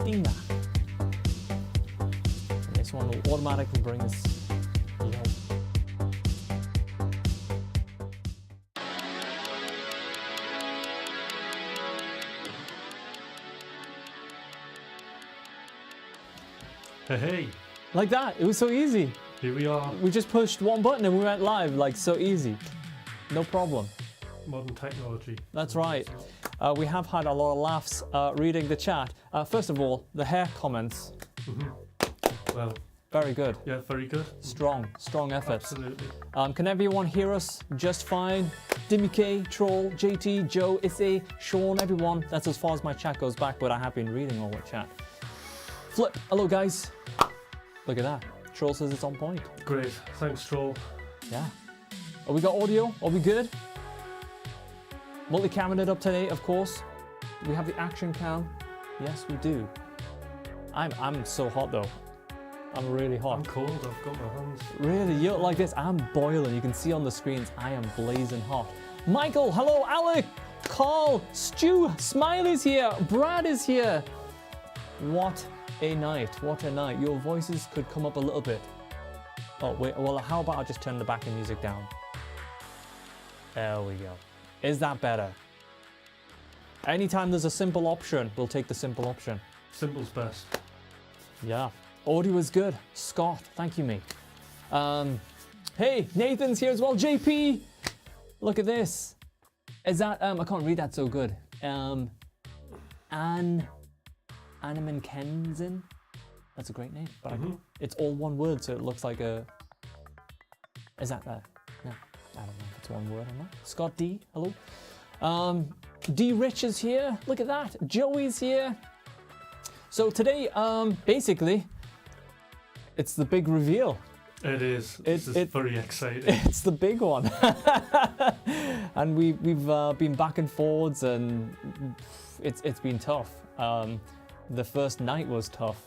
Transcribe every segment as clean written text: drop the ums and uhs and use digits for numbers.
Christina. And this one will automatically bring us low. Hey. Like that, it was so easy. Here we are. We just pushed one button and we went live, like so easy. No problem. Modern technology. That's right. We have had a lot of laughs reading the chat. First of all, the hair comments. Well, very good. Yeah, very good. Strong efforts. Absolutely. Can everyone hear us just fine? Dimmy K, Troll, JT, Joe, Issy, Sean, everyone. That's as far as my chat goes back, but I have been reading all the chat. Flip, hello guys. Look at that. Troll says it's on point. Great. Thanks, Troll. Yeah. Oh, we got audio? Are we good? Multi-camming it up today, of course. We have the action cam. Yes, we do. I'm so hot though. I'm really hot. I'm cold. I've got my hands. Really? You look like this? I'm boiling. You can see on the screens I am blazing hot. Michael, hello, Alec, Carl, Stu, Smiley's here, Brad is here. What a night. What a night. Your voices could come up a little bit. Oh, wait. Well, how about I just turn the backing music down? There we go. Is that better? Anytime there's a simple option, we'll take the simple option. Simple's best. Yeah. Audio is good. Scott, thank you, mate. Hey, Nathan's here as well. JP, look at this. Is that, I can't read that so good. Animan Kenzen. That's a great name, but it's all one word, so it looks like a. Is that there? No, I don't know if it's one word or not. Scott D, hello. D Rich is here. Look at that. Joey's here. So today, basically, it's the big reveal. It is. This is very exciting. It's the big one, and we've been back and forwards, and it's been tough. The first night was tough.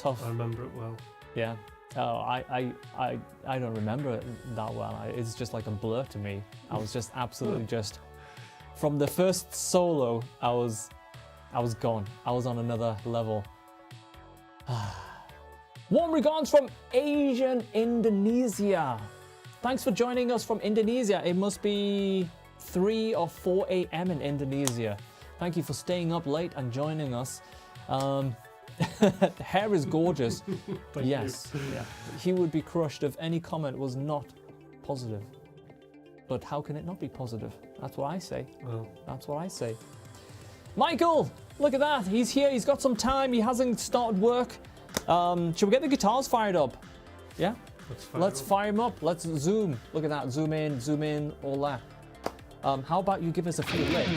I remember it well. Yeah. Oh, I don't remember it that well. It's just like a blur to me. I was just absolutely just from the first solo. I was gone. I was on another level. Warm regards from Asian Indonesia. Thanks for joining us from Indonesia. It must be 3 or 4 a.m. in Indonesia. Thank you for staying up late and joining us. The hair is gorgeous. Yes, yeah. He would be crushed if any comment was not positive. But how can it not be positive? That's what I say. Well. That's what I say. Michael, look at that. He's here. He's got some time. He hasn't started work. Should we get the guitars fired up? Yeah? Let's fire him up. Let's zoom. Look at that. Zoom in, all that. How about you give us a few licks?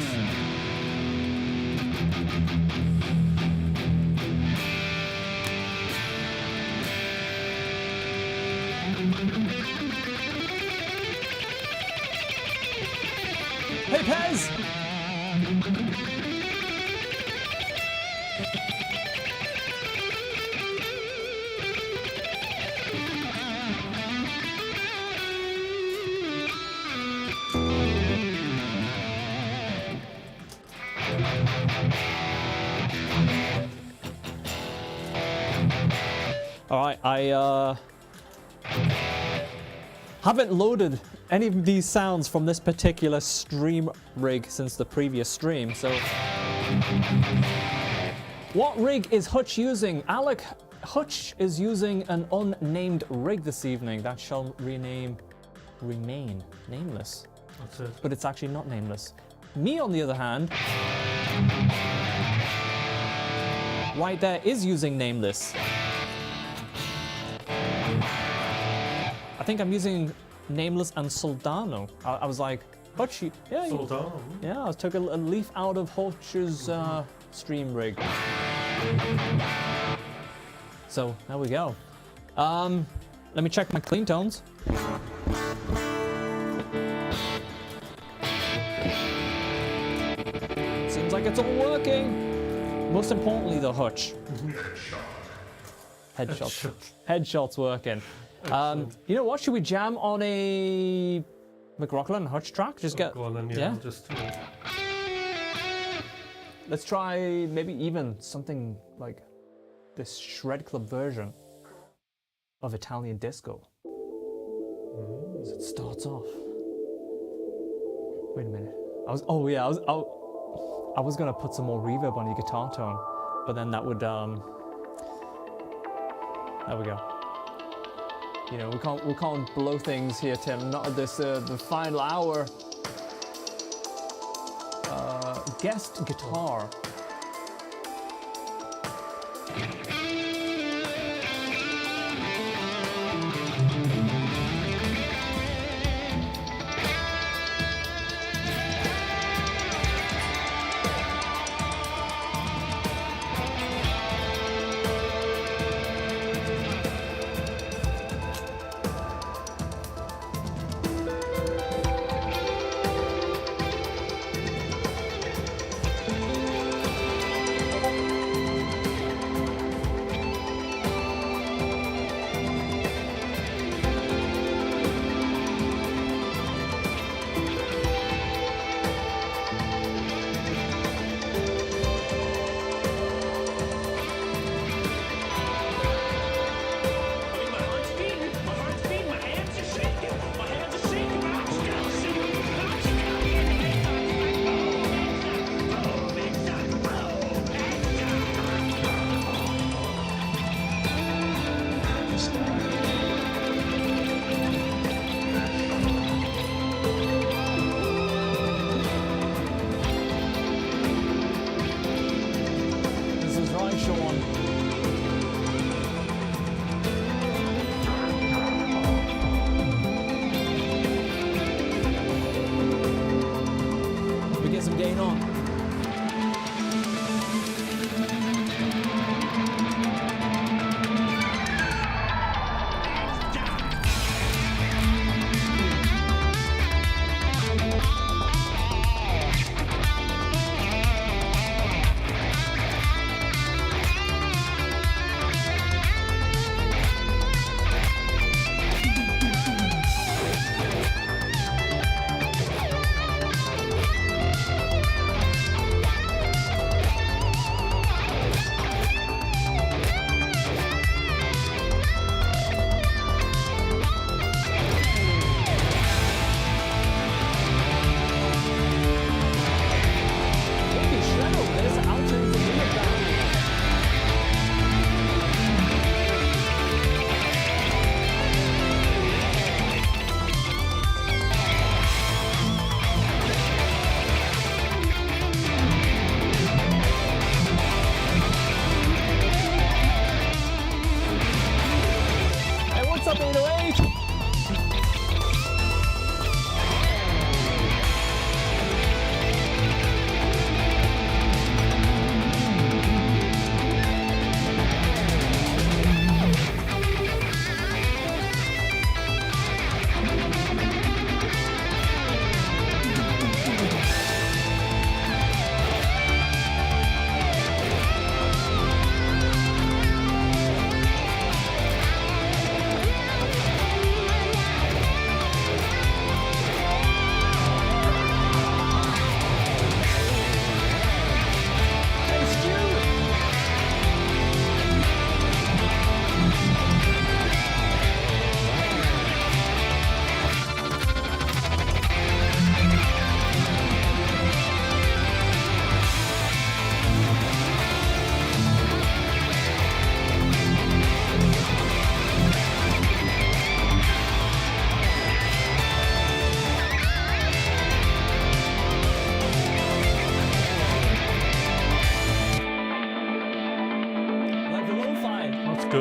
Hey, Pez! All right, I haven't loaded any of these sounds from this particular stream rig since the previous stream, so. What rig is Hutch using? Alec, Hutch is using an unnamed rig this evening that shall remain nameless. That's it. But it's actually not nameless. Me, on the other hand, right there is using nameless. I think I'm using Nameless and Soldano. I was like, Hutch, yeah. Soldano? Yeah, I took a leaf out of Hutch's stream rig. So, there we go. Let me check my clean tones. Seems like it's all working. Most importantly, the Hutch. Headshot's working. You know what? Should we jam on a McRocklin Hutch track? Just get. Go on then, yeah. Just, Let's try maybe even something like this Shred Club version of Italian disco. As it starts off. Wait a minute. I was gonna put some more reverb on your guitar tone, but then that would there we go. You know, we can't blow things here, Tim. Not at this the final hour. Guest guitar.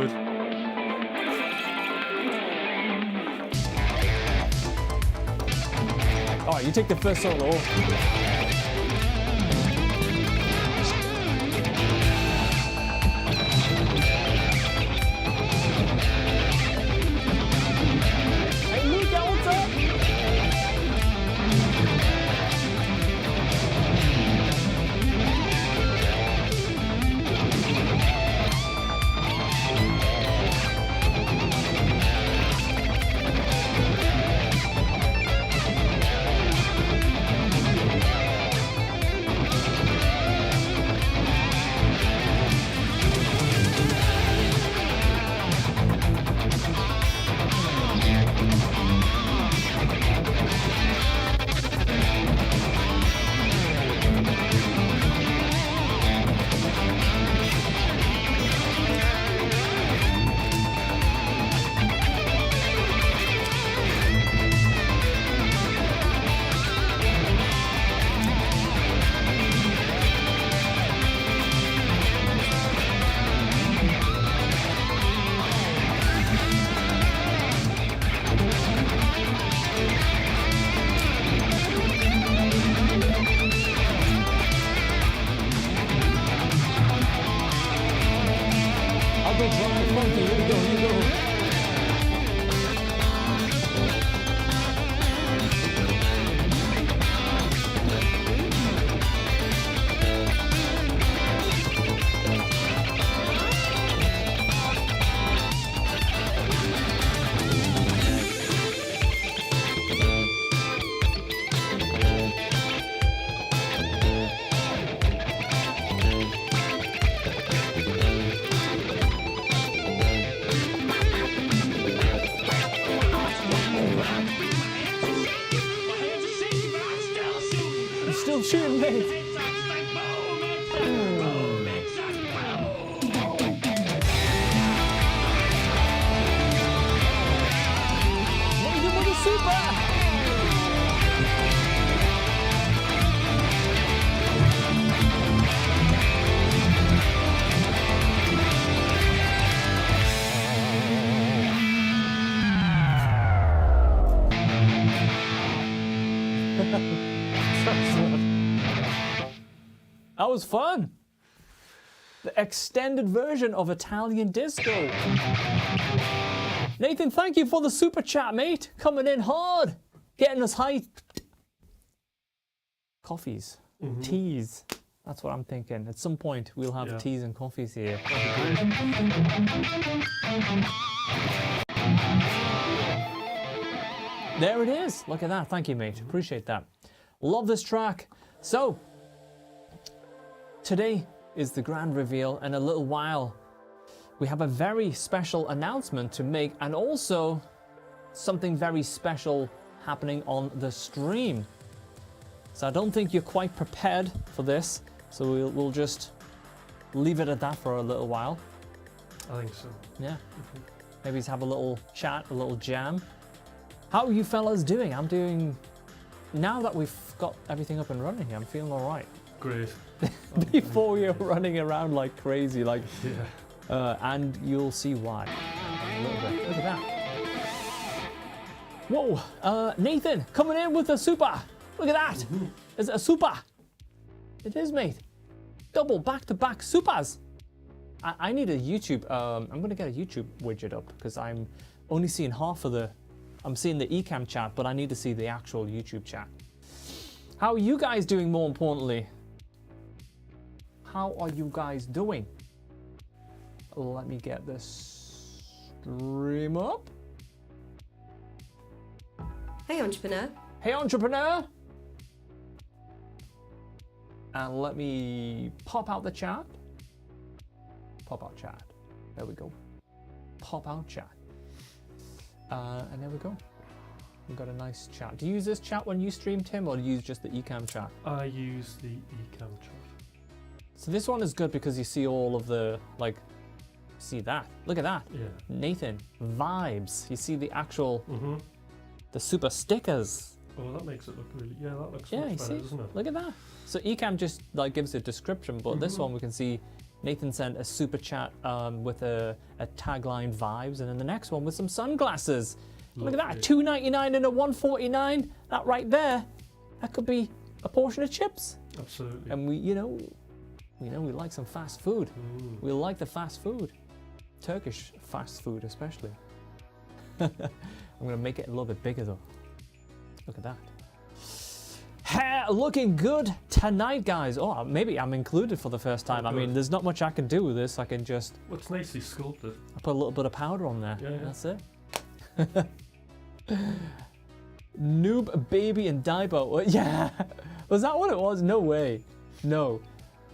good. All right, you take the first solo. Hey, Luca, what's up? shooting, mate. Super! That was fun. The extended version of Italian disco. Nathan, thank you for the super chat, mate. Coming in hard, getting us hyped. Coffees, teas. That's what I'm thinking. At some point, we'll have teas and coffees here. There it is. Look at that. Thank you, mate. Appreciate that. Love this track. So, today is the grand reveal. In a little while, we have a very special announcement to make, and also something very special happening on the stream. So I don't think you're quite prepared for this. So we'll just leave it at that for a little while. I think so. Yeah. Maybe have a little chat, a little jam. How are you fellas doing? I'm doing, now that we've got everything up and running here, I'm feeling all right. Great. Before you're running around like crazy, like, yeah. And you'll see why in a little bit. Look at that. Whoa, Nathan coming in with a super. Look at that. Is it a super? It is, mate. Double back-to-back supers. I need a YouTube, I'm gonna get a YouTube widget up because I'm only seeing half of the, I'm seeing the Ecamm chat, but I need to see the actual YouTube chat. How are you guys doing, more importantly? How are you guys doing? Let me get this stream up. Hey, entrepreneur. Hey, entrepreneur. And let me pop out the chat. Pop out chat. There we go. Pop out chat. And there we go. We've got a nice chat. Do you use this chat when you stream, Tim, or do you use just the Ecamm chat? I use the Ecamm chat. So this one is good because you see all of the, like, see that. Look at that. Yeah. Nathan, vibes. You see the actual, the super stickers. Oh, that makes it look really, that looks Yeah, much you better, see? doesn't it? Look at that. So Ecamm just like gives a description, but this one we can see Nathan sent a super chat with a tagline vibes, and then the next one with some sunglasses. Look at that, $2.99 and a $1.49. That right there, that could be a portion of chips. Absolutely. And we like some fast food. We like the fast food, Turkish fast food especially. I'm gonna make it a little bit bigger though. Look at that. Hair looking good tonight, guys. Oh, maybe I'm included for the first time. I mean, there's not much I can do with this. I can just... Well, it's nicely sculpted. I put a little bit of powder on there. Yeah. That's it. Noob, baby, and Daibo. Yeah. Was that what it was? No way. No.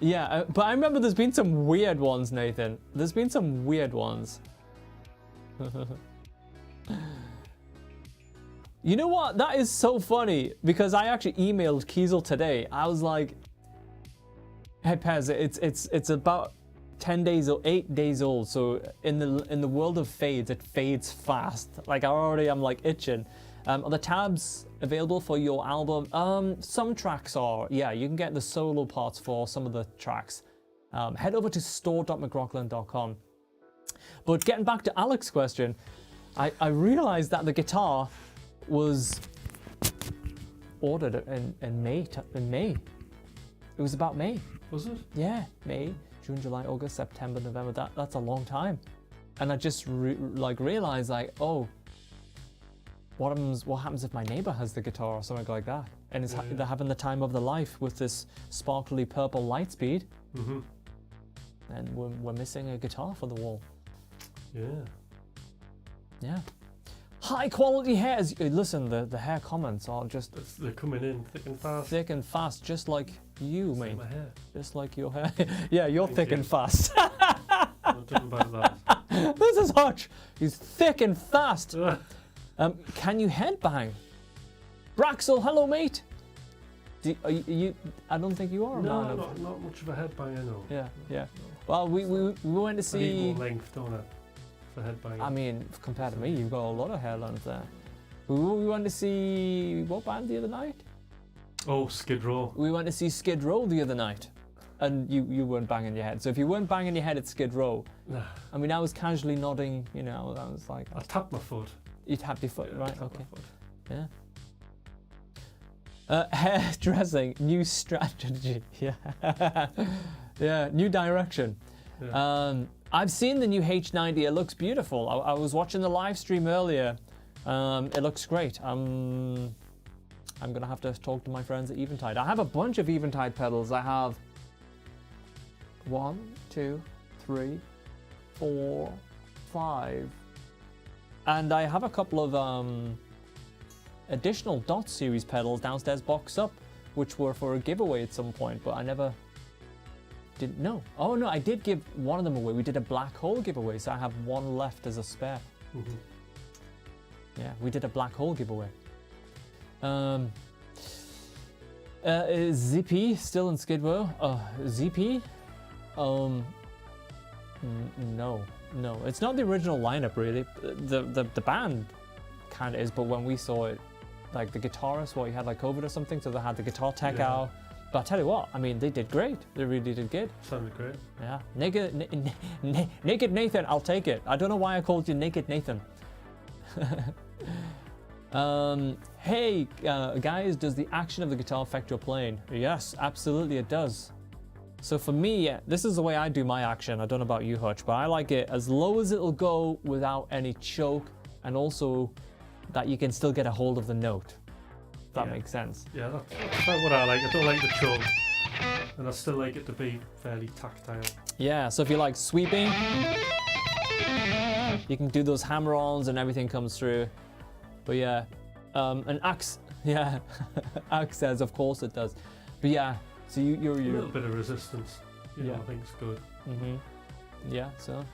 Yeah, but I remember there's been some weird ones, Nathan. There's been some weird ones. You know what? That is so funny because I actually emailed Kiesel today. I was like, "Hey Pez, it's about 10 days or 8 days old. So in the world of fades, it fades fast. Like I'm like itching. Are the tabs available for your album? Some tracks are. Yeah, you can get the solo parts for some of the tracks. Head over to store.mcrocklin.com. But getting back to Alex's question, I realized that the guitar was ordered in May. It was about May. Was it? Yeah, May, June, July, August, September, November. That's a long time. And I just realized like, oh, what happens if my neighbor has the guitar or something like that? And they're having the time of their life with this sparkly purple light speed. And we're missing a guitar for the wall. Yeah. Yeah. High quality hairs. Listen, the hair comments are just... They're coming in thick and fast. Thick and fast, just like you, mate. My hair. Just like your hair. Yeah, you're thick and fast. I'm talking about that. This is Hutch. He's thick and fast. Can you headbang? Braxel, hello, mate. You, I don't think you are a No, man of... not much of a headbanger, no. Yeah, yeah. No. Well, we went to I need see... more length, don't I, for headbanging. I mean, compared to me, you've got a lot of hair length there. We went to see... What band the other night? Oh, Skid Row. We went to see Skid Row the other night. And you weren't banging your head. So if you weren't banging your head at Skid Row, Nah. I mean, I was casually nodding, you know, I was like... I tapped my foot. You tapped your foot, Yeah, right? I tapped Okay. my foot. Yeah. Hairdressing, new strategy. Yeah. Yeah, new direction. Yeah. I've seen the new H90. It looks beautiful. I was watching the live stream earlier. It looks great. I'm gonna have to talk to my friends at Eventide. I have a bunch of Eventide pedals. I have 1, 2, 3, 4, 5, and I have a couple of additional Dot series pedals downstairs boxed up, which were for a giveaway at some point, but I never didn't know. Oh no, I did give one of them away. We did a black hole giveaway, so I have one left as a spare. Mm-hmm. Yeah, we did a black hole giveaway. Is ZP still in Skid Row? ZP? No, it's not the original lineup really. The band kind of is, but when we saw it, like the guitarist, he had like COVID or something, so they had the guitar tech out. But I tell you what, I mean, they did great. They really did good. Sounded great. Yeah, Naked Nathan, I'll take it. I don't know why I called you Naked Nathan. Hey guys, does the action of the guitar affect your playing? Yes, absolutely it does. So for me, this is the way I do my action. I don't know about you, Hutch, but I like it as low as it'll go without any choke, and also that you can still get a hold of the note. If that makes sense. Yeah, that's about what I like. I don't like the choke, and I still like it to be fairly tactile. Yeah, so if you like sweeping, you can do those hammer-ons and everything comes through. But yeah, an axe, yeah, axe says, of course it does. But yeah, so you're a little bit of resistance, you know, I think it's good. Yeah, so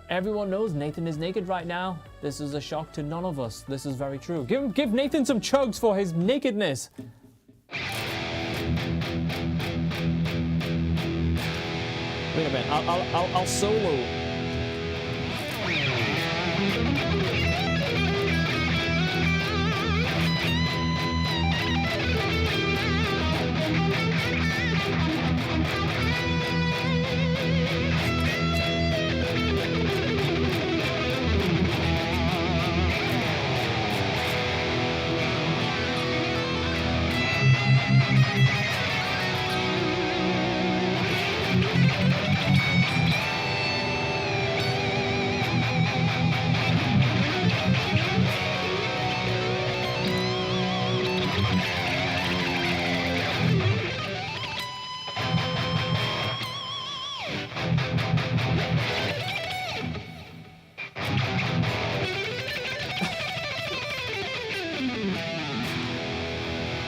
everyone knows Nathan is naked right now. This is a shock to none of us. This is very true. Give Nathan some chugs for his nakedness. Wait a minute, I'll solo.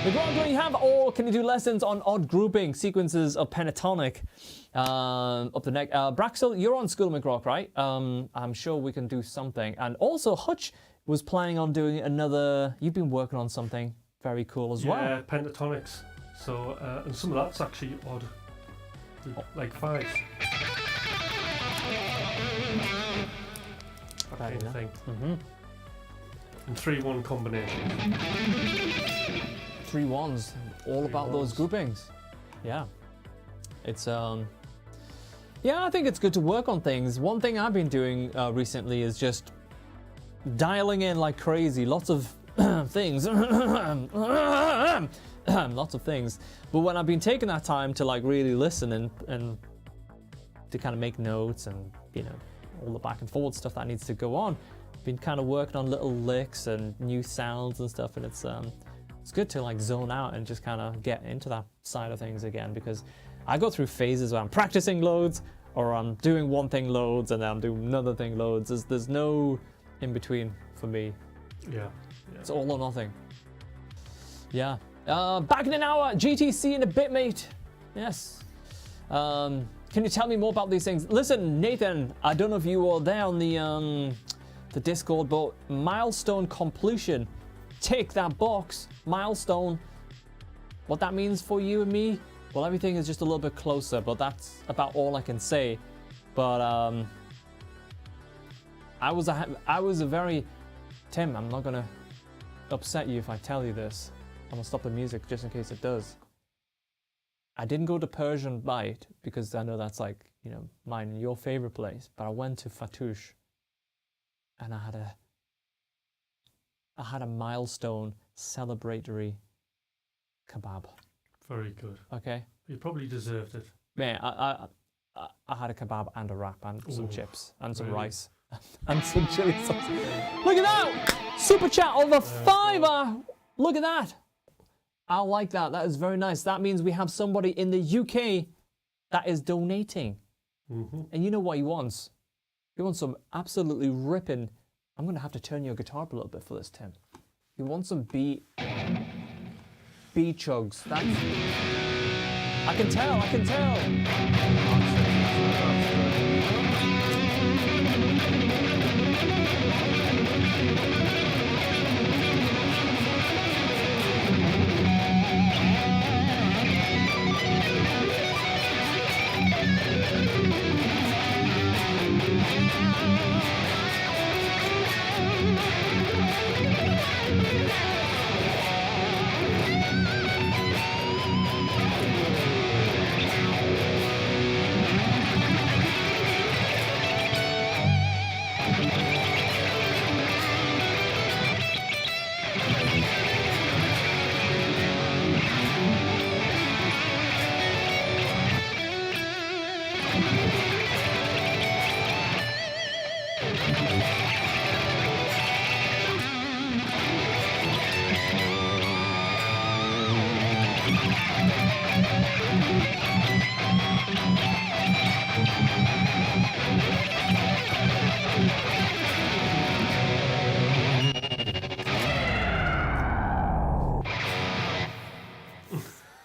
McRocklin, you have, or can you do lessons on odd grouping sequences of pentatonic up the neck? Braxel, you're on School McRock, right? I'm sure we can do something. And also, Hutch was planning on doing another. You've been working on something very cool as well. Yeah, pentatonics. So, and some of that's actually odd, like fives. That kind of thing. And 3-1 combinations. 3 1s, all about those groupings. Yeah, it's yeah, I think it's good to work on things. One thing I've been doing recently is just dialing in like crazy, lots of things, lots of things. But when I've been taking that time to like really listen and to kind of make notes and, you know, all the back and forward stuff that needs to go on, been kind of working on little licks and new sounds and stuff, and it's good to like zone out and just kind of get into that side of things again, because I go through phases where I'm practicing loads, or I'm doing one thing loads and then I'm doing another thing loads. There's no in between for me. Yeah. It's all or nothing. Yeah. Back in an hour, GTC and a bit, mate. Yes. Can you tell me more about these things? Listen, Nathan, I don't know if you were there on the Discord, but Milestone completion. Tick that box. Milestone What that means for you and me, well, everything is just a little bit closer, but that's about all I can say. But I was a very, Tim, I'm not gonna upset you if I tell you this. I'm gonna stop the music just in case it does. I didn't go to Persian Bite because I know that's like, you know, mine and your favorite place, but I went to Fatouche and I had a Milestone celebratory kebab. Very good. Okay. You probably deserved it. Man, I had a kebab and a wrap and some chips and some really? rice and some chili sauce. Look at that! Super chat over £5. Look at that. I like that. That is very nice. That means we have somebody in the UK that is donating. And you know what he wants? He wants some absolutely ripping. I'm going to have to turn your guitar up a little bit for this, Tim. He wants some B chugs. That's. I can tell.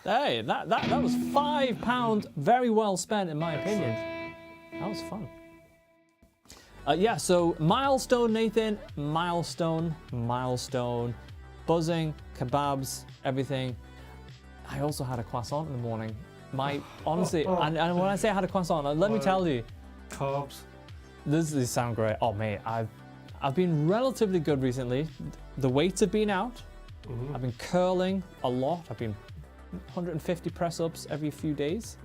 Hey, that was £5 very well spent in my opinion. That was fun. Yeah, so Milestone, Nathan, Milestone, buzzing, kebabs, everything. I also had a croissant in the morning. Honestly, and when I say I had a croissant, let me tell you. Carbs. These sound great. Oh mate, I've been relatively good recently. The weights have been out. I've been curling a lot. I've been 150 press-ups every few days.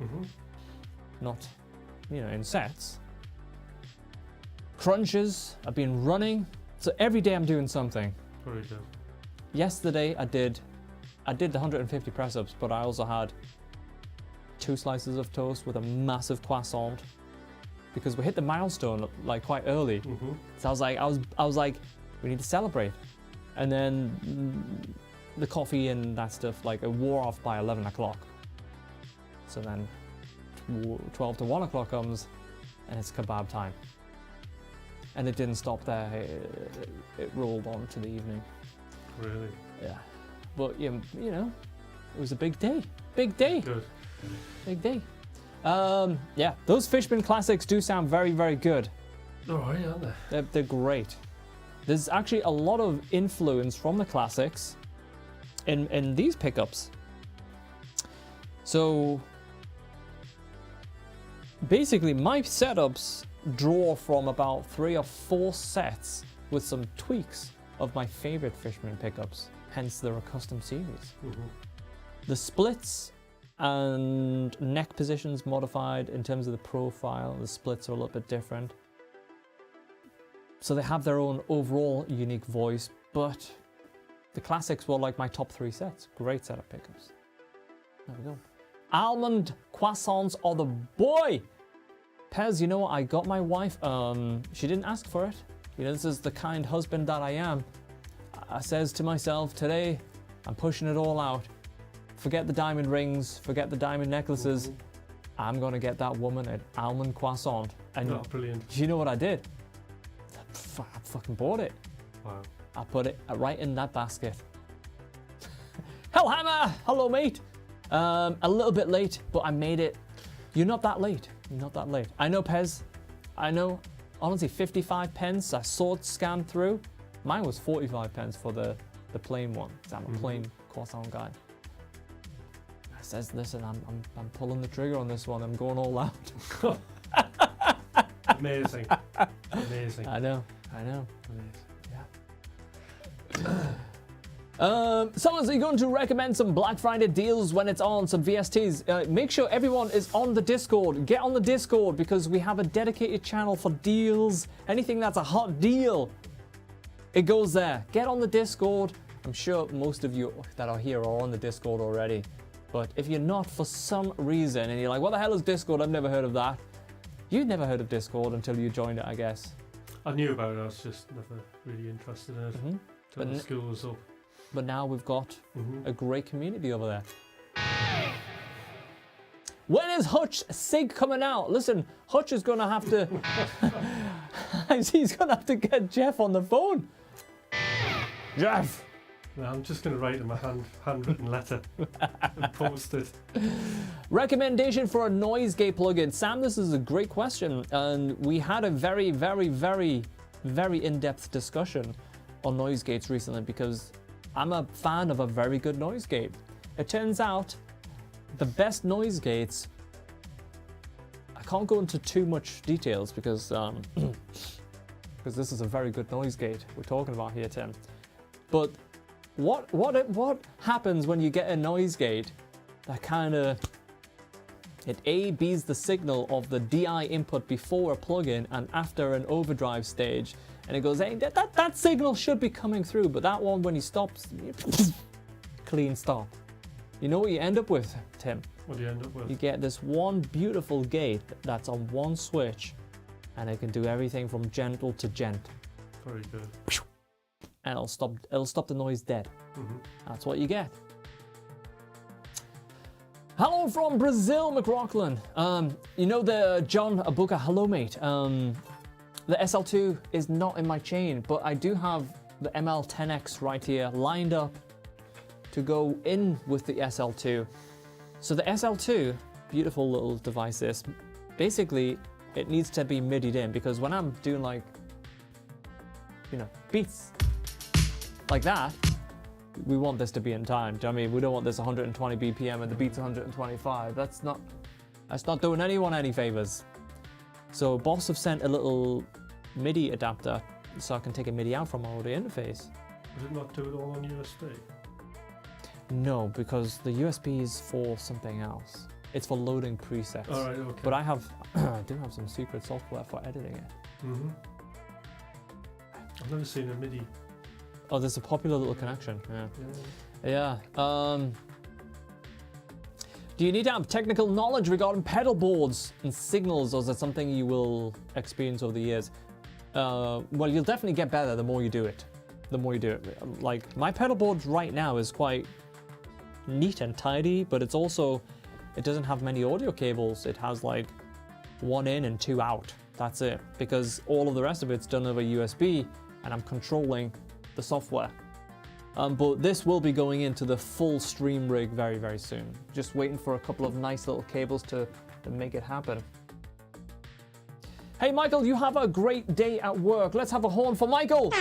Not, you know, in sets. Crunches, I've been running. So every day I'm doing something. Very good. Yesterday I did the 150 press-ups, but I also had 2 slices of toast with a massive croissant because we hit the milestone like quite early. So I was like, we need to celebrate. And then the coffee and that stuff, like, it wore off by 11 o'clock. So then 12 to 1 o'clock comes and it's kebab time. And it didn't stop there, it rolled on to the evening. Really? Yeah. But, you know, it was a big day. Big day. Good. Big day. Yeah, those Fishman classics do sound very, very good. All right, aren't they? They're great. There's actually a lot of influence from the classics in these pickups. So basically my setups draw from about 3 or 4 sets with some tweaks of my favorite Fishman pickups, hence they're a custom series. The splits and neck positions modified in terms of the profile. The splits are a little bit different. So they have their own overall unique voice, but the classics were like my top 3 sets. Great setup pickups. There we go. Almond croissants are the boy. Pez, you know what? I got my wife. She didn't ask for it. You know, this is the kind husband that I am. I says to myself, today, I'm pushing it all out. Forget the diamond rings, forget the diamond necklaces. I'm gonna get that woman an almond croissant. And brilliant. do you know what I did? I fucking bought it. Wow. I put it right in that basket. Hellhammer! Hello, mate. A little bit late, but I made it. You're not that late. You're not that late. I know, Pez. I know. Honestly, 55 pence. I saw it scanned through. Mine was 45 pence for the plain one. 'Cause I'm a plain croissant guy. says, listen, I'm pulling the trigger on this one. I'm going all out. Amazing. Amazing. I know. Amazing. Yeah. Someone's going to recommend some Black Friday deals when it's on, some VSTs. Make sure everyone is on the Discord. Get on the Discord because we have a dedicated channel for deals. Anything that's a hot deal, it goes there. Get on the Discord. I'm sure most of you that are here are on the Discord already. But if you're not for some reason and you're like, what the hell is Discord? I've never heard of that. You'd never heard of Discord until you joined it, I guess. I knew about it, I was just never really interested in it until the school was up. But now we've got a great community over there. When is Hutch Sig coming out? Listen, Hutch is going to have to... he's going to have to get Jeff on the phone. Jeff! No, I'm just going to write him a handwritten letter and post it. Recommendation for a noise gate plugin. Sam, this is a great question. And we had a very, very, very, very in-depth discussion on noise gates recently because I'm a fan of a very good noise gate. It turns out the best noise gates, I can't go into too much details because this is a very good noise gate we're talking about here, Tim. But what happens when you get a noise gate that kind of, it A/Bs the signal of the DI input before a plugin and after an overdrive stage, and it goes, hey, that signal should be coming through, but that one, when he stops, clean stop. You know what you end up with, Tim? What do you end up with? You get this one beautiful gate that's on one switch, and it can do everything from gentle to gent. Very good. And it'll stop the noise dead. That's what you get. Hello from Brazil, McRocklin. You know the John Abuka, hello mate. The SL2 is not in my chain, but I do have the ML10X right here lined up to go in with the SL2. So the SL2, beautiful little device this, basically it needs to be MIDI'd in because when I'm doing like, you know, beats like that, we want this to be in time. Do you know what I mean? We don't want this 120 BPM and the beat's 125. That's not doing anyone any favors. So Boss have sent a little MIDI adapter so I can take a MIDI out from my audio interface. Does it not do it all on USB? No, because the USB is for something else. It's for loading presets. All right, okay. But I do have some secret software for editing it. I've never seen a MIDI. Oh, there's a popular little connection. Yeah. Do you need to have technical knowledge regarding pedal boards and signals, or is that something you will experience over the years? Well, you'll definitely get better the more you do it. Like, my pedal board right now is quite neat and tidy, but it's also, it doesn't have many audio cables. It has like 1 in and 2 out. That's it. Because all of the rest of it's done over USB, and I'm controlling the software. But this will be going into the full stream rig very, very soon. Just waiting for a couple of nice little cables to make it happen. Hey Michael, you have a great day at work. Let's have a horn for Michael.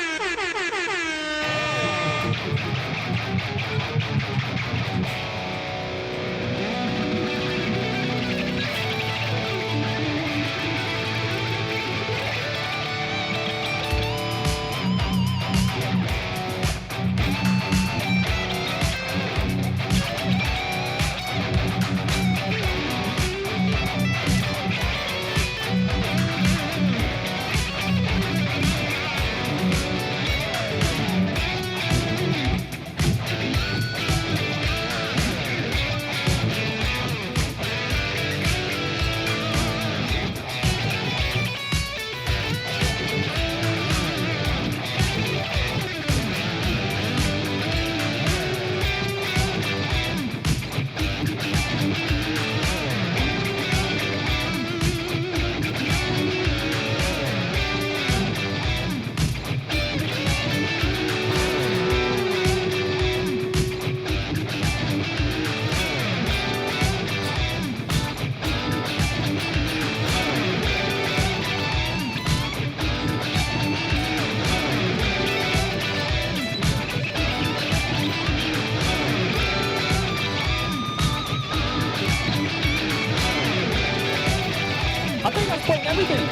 everything.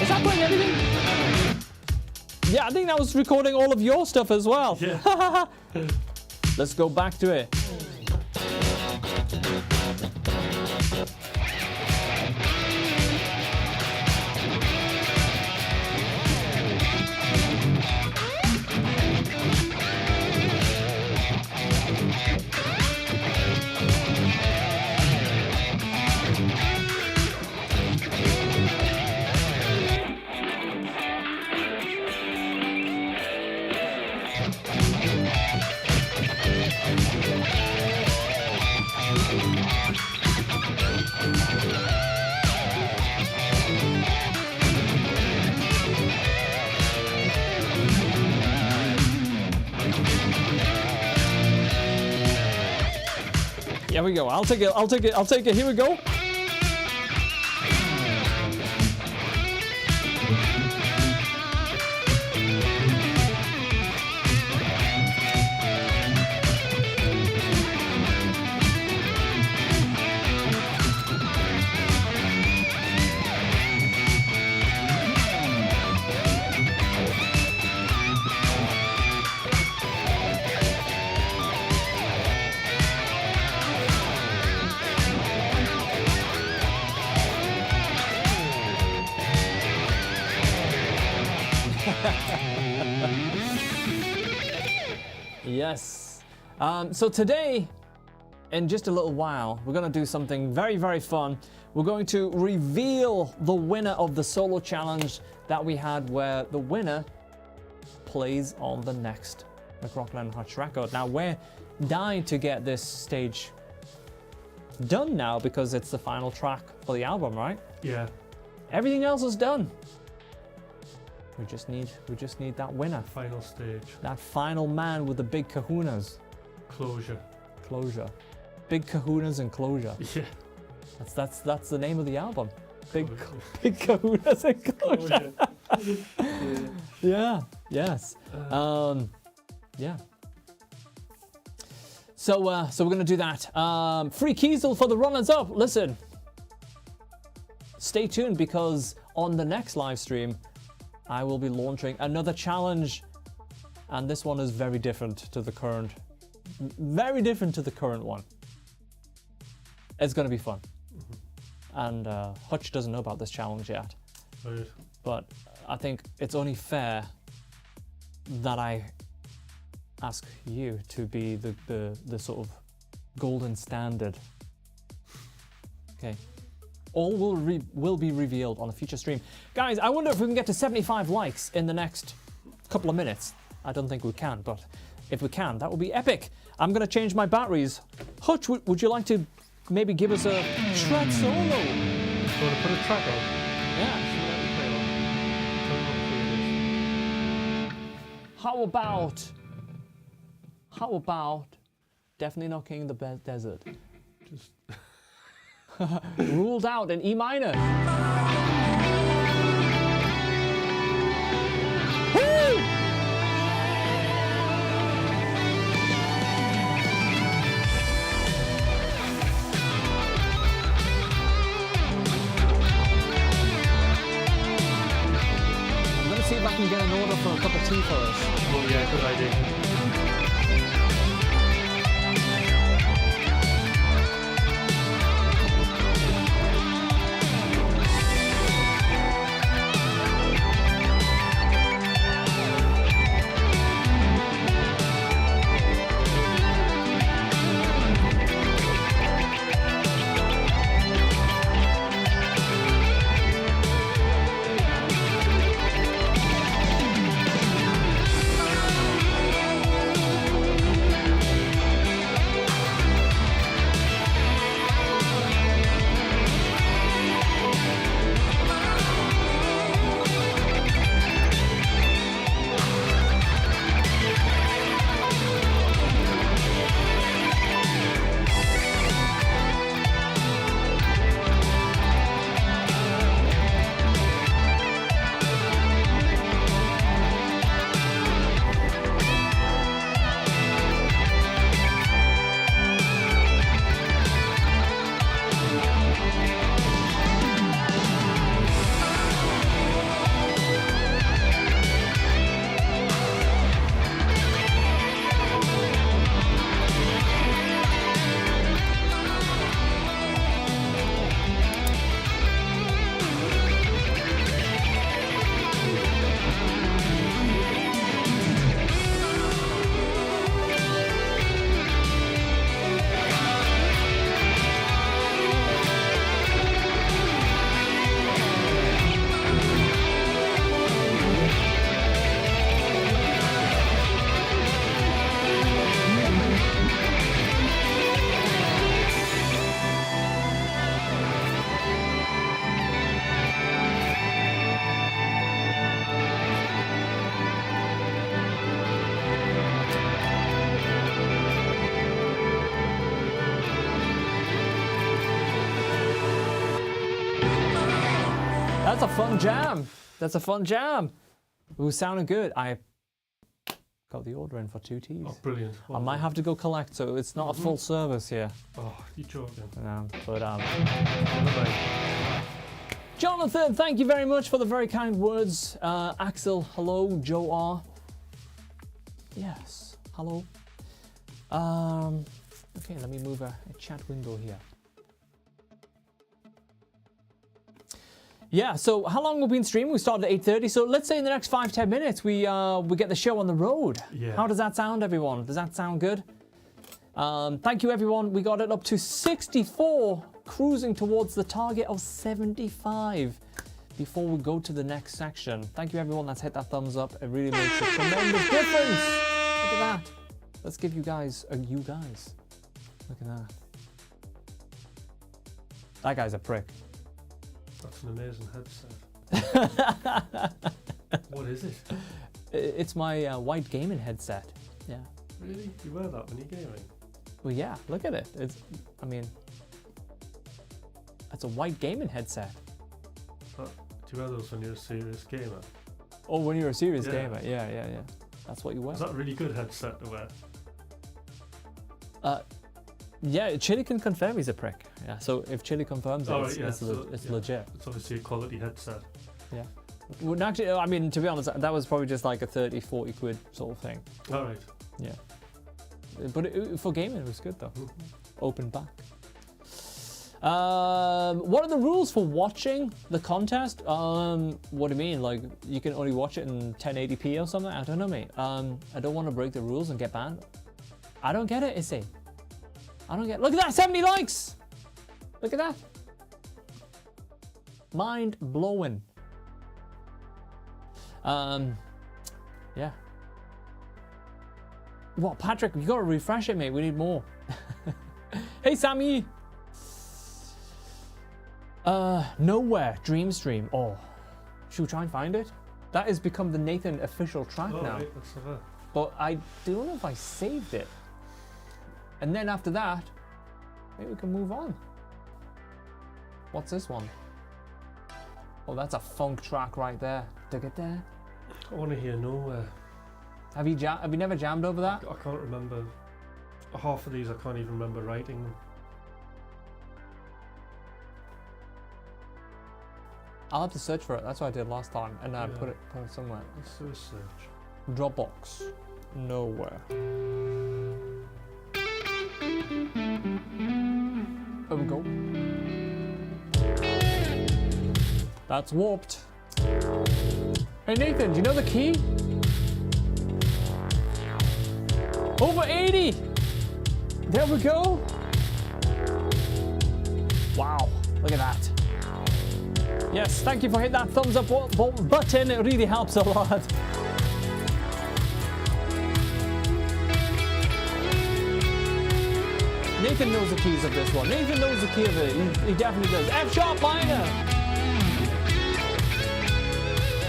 Is that playing everything? Yeah, I think that was recording all of your stuff as well. Yeah. Let's go back to it. Here we go. I'll take it. I'll take it. I'll take it. Here we go. Yes. So today, in just a little while, we're going to do something very, very fun. We're going to reveal the winner of the solo challenge that we had, where the winner plays on the next McRocklin Hutch record. Now, we're dying to get this stage done now because it's the final track for the album, right? Yeah. Everything else is done. We just need that winner. Final stage. That final man with the big kahunas. Closure. Closure. Big kahunas and closure. Yeah. That's the name of the album. Big kahunas and closure. Yeah. Yes. Yeah. So we're gonna do that. Free Kiesel for the runners up. Listen. Stay tuned, because on the next live stream, I will be launching another challenge, and this one is very different to the current one. It's going to be fun. And Hutch doesn't know about this challenge yet. Right. But I think it's only fair that I ask you to be the sort of golden standard. Okay. All will be revealed on a future stream. Guys, I wonder if we can get to 75 likes in the next couple of minutes. I don't think we can, but if we can, that would be epic. I'm going to change my batteries. Hutch, would you like to maybe give us a shred solo? Want to put a track on? Yeah. How about Definitely Not King of the Desert? Just... Ruled out in E minor. Woo! I'm gonna see if I can get an order for a cup of tea for us. Oh yeah, good idea. That's a fun jam. That's a fun jam. It was sounding good. I got the order in for 2 teas. Oh, brilliant. I might have to go collect, so it's not a full service here. Oh, you're joking. But Jonathan, thank you very much for the very kind words. Axel, hello. Joe R. Yes, hello. Okay, let me move a chat window here. Yeah, so how long have we been streaming? We started at 8:30, so let's say in the next 5-10 minutes we get the show on the road. Yeah. How does that sound, everyone? Does that sound good? Thank you, everyone. We got it up to 64, cruising towards the target of 75 before we go to the next section. Thank you, everyone that's hit that thumbs up. It really makes a tremendous difference. Look at that. Let's give you guys a you guys. Look at that. That guy's a prick. That's an amazing headset. What is it? It's my white gaming headset. Yeah. Really? You wear that when you're gaming? Well, yeah. Look at it. I mean, it's a white gaming headset. Do you wear those when you're a serious gamer? Oh, when you're a serious gamer. Yeah. That's what you wear. Is that a really good headset to wear? Yeah, Chili can confirm he's a prick. Yeah, so if Chili confirms it, it's legit. It's obviously a quality headset. Yeah. Well, actually, I mean, to be honest, that was probably just like a 30-40 quid sort of thing. All right. Yeah. But for gaming, it was good though. Open back. What are the rules for watching the contest? What do you mean? Like, you can only watch it in 1080p or something? I don't know, mate. I don't want to break the rules and get banned. I don't get it, Issy. I don't get. Look at that, 70 likes. Look at that. Mind blowing. Yeah. What, Patrick? You gotta refresh it, mate. We need more. Hey, Sammy. Nowhere. Dream Stream. Oh, should we try and find it? That has become the Nathan official track now. Right, let's have a... But I don't know if I saved it. And then after that, maybe we can move on. What's this one? Oh, that's a funk track right there. Look at that. I want to hear Nowhere. Have you never jammed over that? I can't remember. Half of these I can't even remember writing them. I'll have to search for it. That's what I did last time, and I put it somewhere. Let's do a search. Dropbox. Nowhere. There we go. That's warped. Hey Nathan, do you know the key? Over 80! There we go! Wow, look at that. Yes, thank you for hitting that thumbs up button. It really helps a lot. Nathan knows the keys of this one. Nathan knows the key of it. He definitely does. F sharp minor.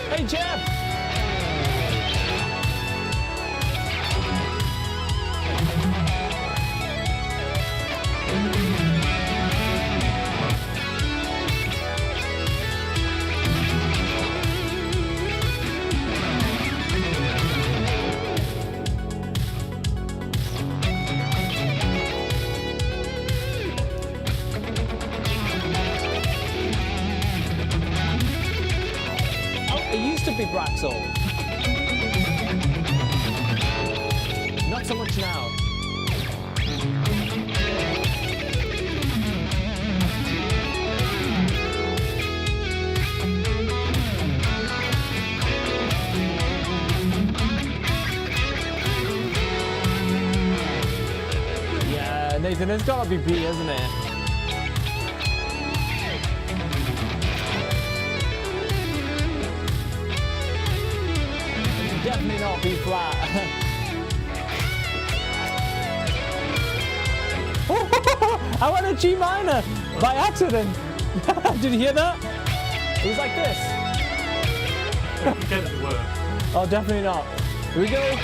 Hey Jeff. Braxel. Not so much now. Yeah, Nathan, it's gotta be B, isn't it? Definitely not B flat. I went a G minor by accident. Did you hear that? It was like this. Get it to work. Oh, definitely not. Here we go.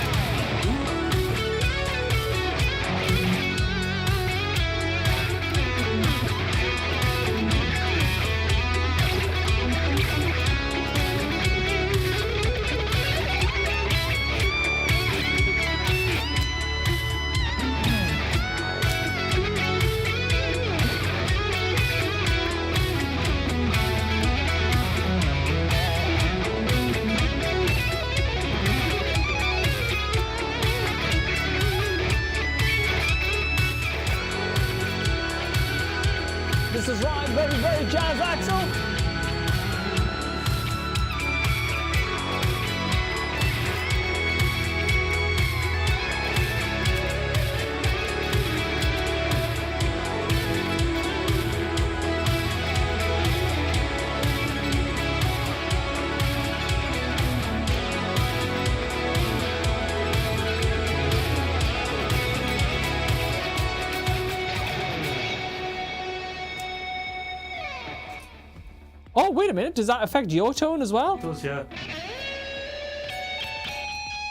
Oh, wait a minute. Does that affect your tone as well? It does, yeah.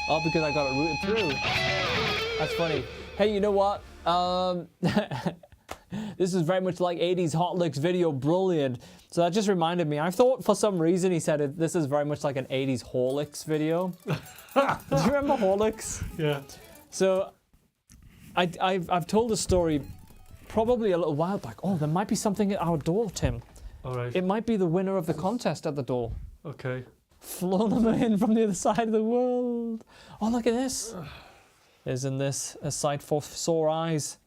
Oh, because I got it routed through. That's funny. Hey, you know what? This is very much like 80s Hot Licks video. Brilliant. So that just reminded me. I thought for some reason he said this is very much like an 80s Horlicks video. Do you remember Horlicks? Yeah. So I've told the story probably a little while back. Oh, there might be something at our door, Tim. All right. It might be the winner of the contest at the door. Okay. Flown them in from the other side of the world. Oh, look at this. Isn't this a sight for sore eyes?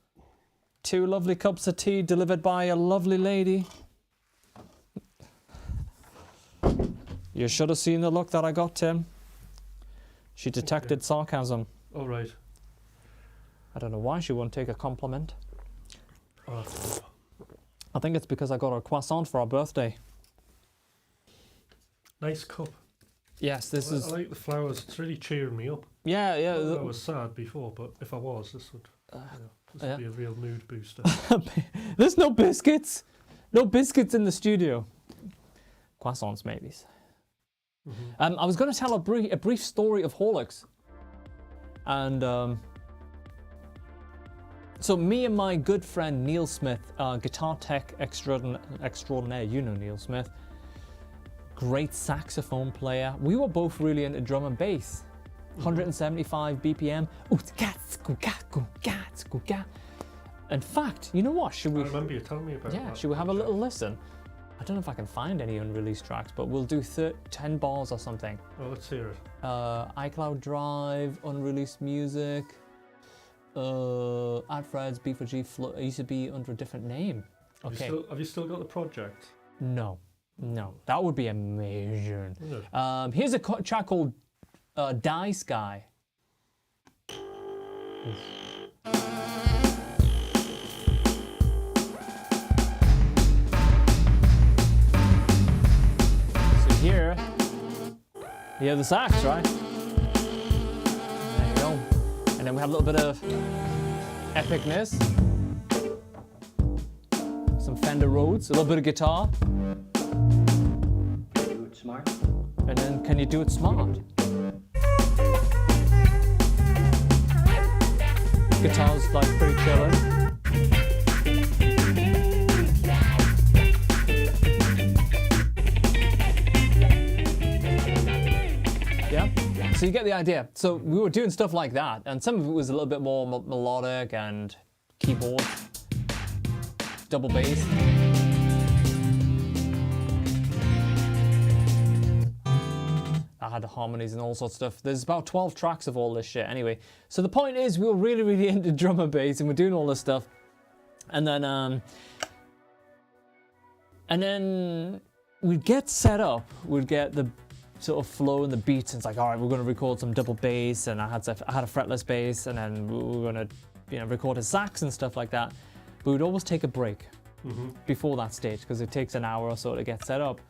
2 lovely cups of tea delivered by a lovely lady. You should have seen the look that I got, Tim. She detected sarcasm. All right. I don't know why she won't take a compliment. Oh. I think it's because I got her a croissant for our birthday. Nice cup. Yes, this is... I like the flowers. It's really cheering me up. Yeah, yeah. I was sad before, but if I was, this would be a real mood booster. There's no biscuits. No biscuits in the studio. Croissants, maybe. Mm-hmm. I was going to tell a brief story of Horlicks. And so me and my good friend Neil Smith, guitar tech extraordinaire, you know Neil Smith, great saxophone player. We were both really into drum and bass. 175 BPM. In fact, you know what? Should we? I remember you telling me about that. Yeah, should we have a little listen? I don't know if I can find any unreleased tracks, but we'll do 10 bars or something. Oh, let's hear it. iCloud Drive, unreleased music. At Fred's B4G it used to be under a different name. Okay. Have you still got the project? No, that would be amazing. Yeah. Here's a track called Die Sky. So here, you have the sax, right? There you go. And then we have a little bit of epicness. Some Fender Rhodes, a little bit of guitar. Do it smart. And then can you do it smart? Guitar's like pretty chilling. Yeah? So you get the idea. So we were doing stuff like that, and some of it was a little bit more melodic and keyboard, double bass. I had the harmonies and all sorts of stuff. There's about 12 tracks of all this shit anyway. So the point is, we were really, really into drum and bass, and we're doing all this stuff. And then we'd get set up, we'd get the sort of flow and the beats, and it's like, all right, we're going to record some double bass, and I had a fretless bass, and then we were going to, record a sax and stuff like that. But we'd always take a break before that stage, because it takes an hour or so to get set up.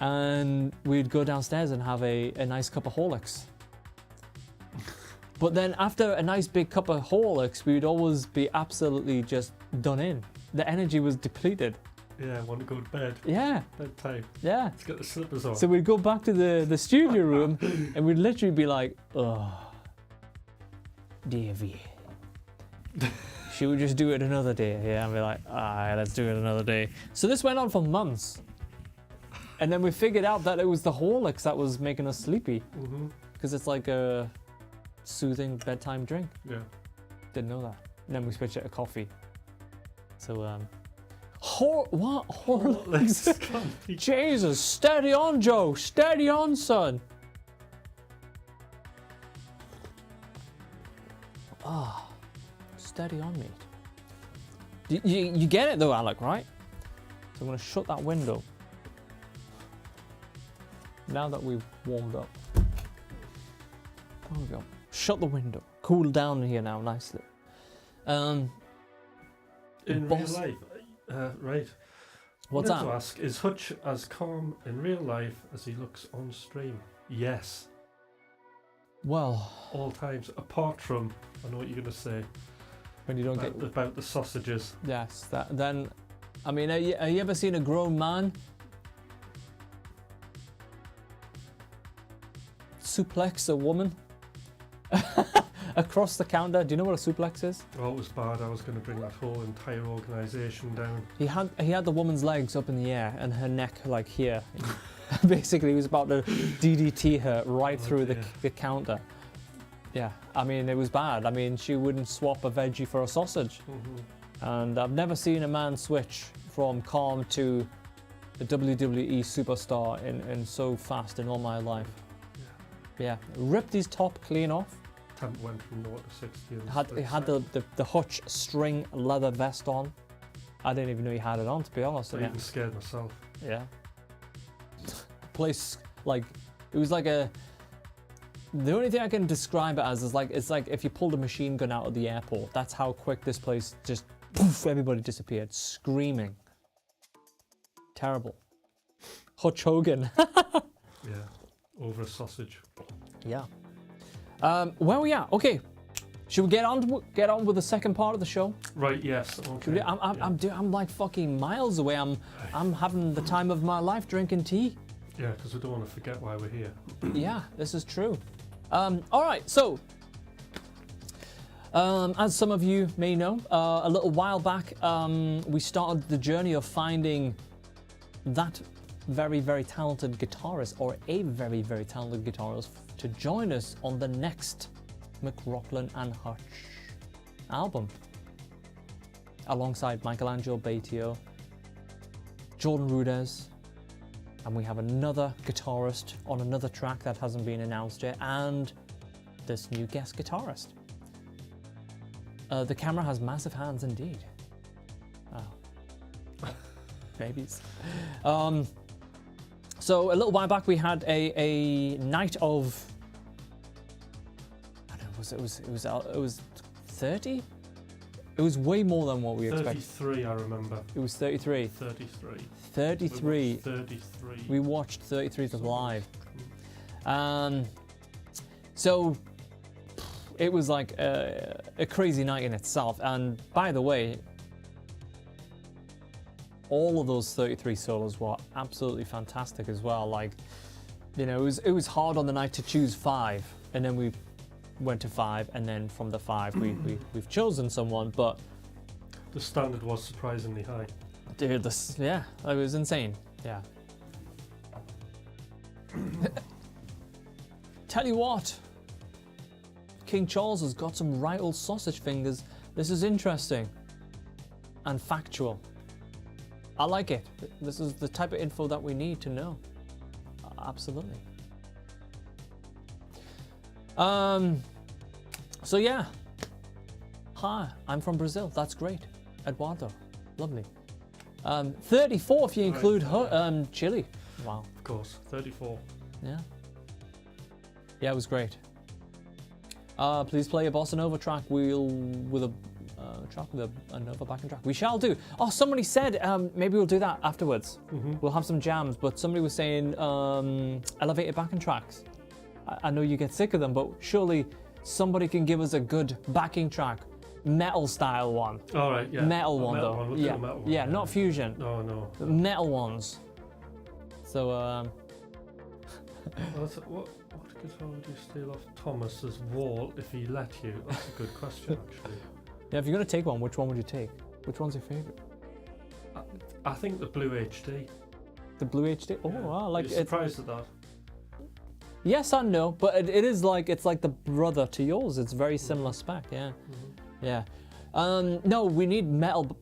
And we'd go downstairs and have a nice cup of Horlicks. But then after a nice big cup of Horlicks, we'd always be absolutely just done in. The energy was depleted. Yeah, want to go to bed. Yeah. Bedtime. Yeah. Let's get the slippers on. So we'd go back to the studio room and we'd literally be like, oh, Davey. Should we just do it another day? Yeah, and be like, alright, let's do it another day. So this went on for months. And then we figured out that it was the Horlicks that was making us sleepy. Because it's like a soothing bedtime drink. Yeah. Didn't know that. And then we switched it to coffee. So, what? Horlicks? Jesus, steady on, Joe. Steady on, son. Ah, steady on, mate. You get it though, Alec, right? So I'm going to shut that window. Now that we've warmed up. There we go. Shut the window. Cool down in here now nicely. In real life, right. What's that? I wanted to ask, is Hutch as calm in real life as he looks on stream? Yes. Well, all times, apart from, I know what you're going to say. When you don't get... About the sausages. Yes, then, I mean, have you ever seen a grown man suplex a woman across the counter. Do you know what a suplex is? Oh, it was bad. I was going to bring that whole entire organisation down. He had the woman's legs up in the air and her neck like here. Basically, he was about to DDT her right through the counter. Yeah, I mean, it was bad. I mean, she wouldn't swap a veggie for a sausage. And I've never seen a man switch from calm to a WWE superstar in so fast in all my life. Yeah, ripped his top clean off. Temp went from 0 to 60. He had the Hutch string leather vest on. I didn't even know he had it on, to be honest. I even scared myself. Yeah. Place, like, it was like a... The only thing I can describe it as is like, it's like if you pulled a machine gun out of the airport. That's how quick this place just, poof, everybody disappeared, screaming. Terrible. Hutch Hogan. Yeah, over a sausage. Yeah. Where are we at? Okay. Should we get on with the second part of the show? Right. Yes. Okay. I'm like fucking miles away. I'm having the time of my life drinking tea. Yeah, because we don't want to forget why we're here. Yeah, this is true. All right. So, as some of you may know, a little while back, we started the journey of finding that very, very talented guitarist, or a very, very talented guitarist, to join us on the next McRocklin and Hutch album, alongside Michelangelo Batio, Jordan Rudess, and we have another guitarist on another track that hasn't been announced yet, and this new guest guitarist. The camera has massive hands indeed. Oh. Babies. So a little while back we had a night of, I don't know, it was 30? It was way more than what we expected. 33, I remember. It was 33. 33. 33. 33. We watched 33 live. So it was like a crazy night in itself. And by the way, all of those 33 solos were absolutely fantastic as well. Like, you know, it was hard on the night to choose 5, and then we went to 5, and then from the 5 we've chosen someone. But the standard was surprisingly high. Dude, it was insane. Yeah. Tell you what, King Charles has got some right old sausage fingers. This is interesting and factual. I like it. This is the type of info that we need to know. Absolutely. So yeah. Hi, I'm from Brazil. That's great. Eduardo. Lovely. 34 if you include Chile. Wow. Of course, 34. Yeah. Yeah, it was great. Please play a bossa nova track with a Nova backing track. We shall do. Oh, somebody said maybe we'll do that afterwards. We'll have some jams, but somebody was saying elevated backing tracks. I know you get sick of them, but surely somebody can give us a good backing track. Metal style one. All right, yeah. Metal one though. We'll do a metal one. Yeah, not fusion. No. Metal ones. So what guitar would you steal off Thomas's wall if he let you? That's a good question, actually. Yeah, if you're gonna take one, which one would you take? Which one's your favourite? I think the Blue HD. The Blue HD? Oh, Yeah. wow, like You're surprised at that? Yes and no, but it is like, it's like the brother to yours. It's very similar spec, yeah. Yeah. No, we need metal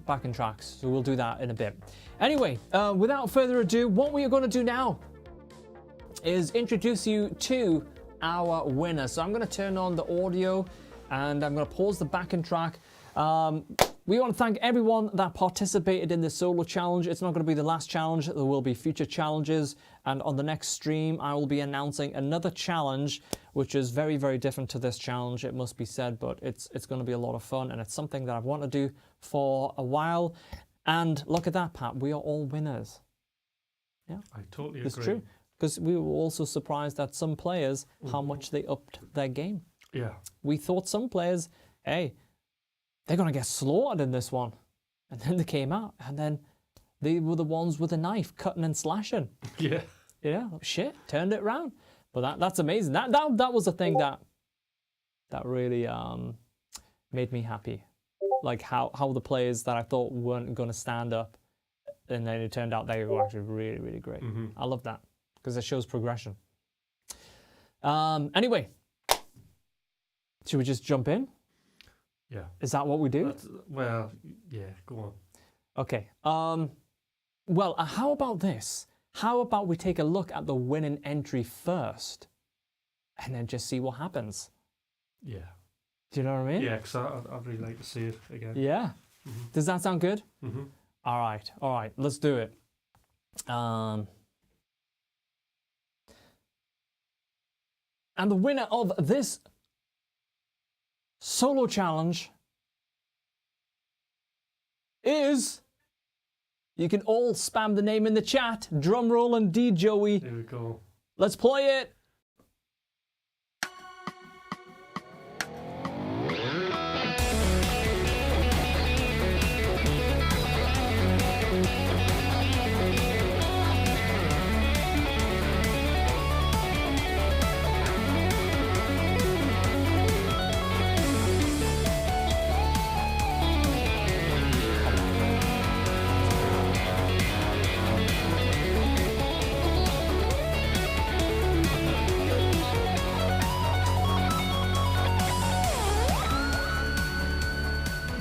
backing tracks, so we'll do that in a bit. Anyway, without further ado, what we are going to do now is introduce you to our winner. So I'm going to turn on the audio and I'm going to pause the backing track. We want to thank everyone that participated in this solo challenge. It's not going to be the last challenge. There will be future challenges. And on the next stream, I will be announcing another challenge, which is very, very different to this challenge, it must be said, but it's going to be a lot of fun. And it's something that I've wanted to do for a while. And look at that, Pat. We are all winners. Yeah, I totally agree. It's true. Because we were also surprised at some players, how much they upped their game. Yeah. We thought some players, hey, they're going to get slaughtered in this one. And then they came out, and then they were the ones with a knife cutting and slashing. Yeah. Yeah, shit, turned it around. But that's amazing. That was the thing that really made me happy. Like how the players that I thought weren't going to stand up, and then it turned out they were actually really, really great. I love that because it shows progression. Anyway, should we just jump in? Yeah. Is that what we do? Well, yeah, go on. Okay. Well, how about this? How about we take a look at the winning entry first, and then just see what happens? Yeah. Do you know what I mean? Yeah, because I'd really like to see it again. Yeah. Does that sound good? All right, let's do it. And the winner of this solo challenge is, you can all spam the name in the chat, drum roll and D Joey. There we go. Let's play it.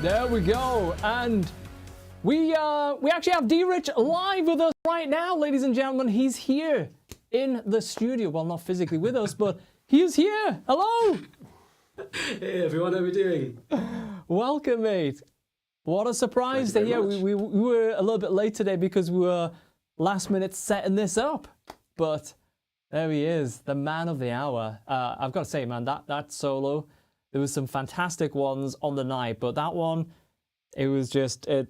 There we go, and we actually have D-Rich live with us right now, ladies and gentlemen. He's here in the studio. Well, not physically with us, but he is here. Hello. Hey everyone, how are we doing? Welcome, mate. What a surprise to hear. We were a little bit late today because we were last minute setting this up, but there he is, the man of the hour. I've got to say, man, that solo. There was some fantastic ones on the night, but that one, it was just, it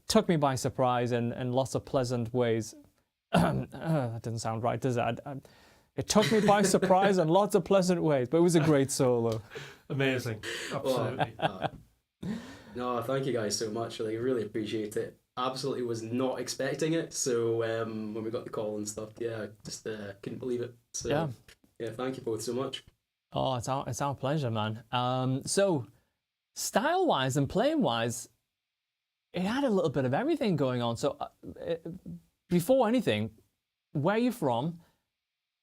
took me by surprise in lots of pleasant ways. That doesn't sound right, does it? It took me by surprise in lots of pleasant ways, but it was a great solo. Amazing, absolutely. No, thank you guys so much. I really appreciate it. Absolutely was not expecting it. So when we got the call and stuff, yeah, just couldn't believe it. So yeah, thank you both so much. Oh, it's our pleasure, man. So, style-wise and playing-wise, it had a little bit of everything going on. So, before anything, where are you from,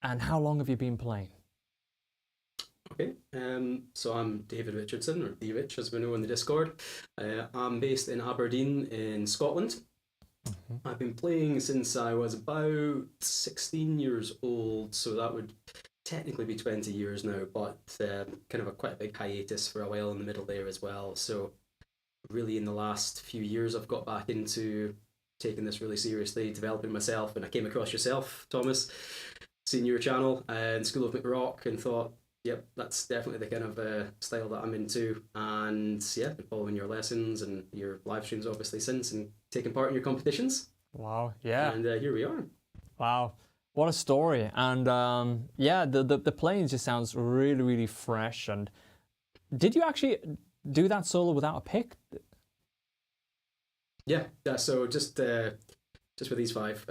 and how long have you been playing? Okay, so I'm David Richardson, or D-Rich, as we know in the Discord. I'm based in Aberdeen in Scotland. I've been playing since I was about 16 years old, so that would technically be 20 years now, but kind of quite a big hiatus for a while in the middle there as well. So really in the last few years I've got back into taking this really seriously, developing myself, and I came across yourself, Thomas, seen your channel and School of McRock, and thought, yep, that's definitely the kind of style that I'm into. And yeah, been following your lessons and your live streams obviously since, and taking part in your competitions. Wow, yeah. And here we are. Wow. What a story. And yeah, the playing just sounds really, really fresh. And did you actually do that solo without a pick? Yeah, so just with these five.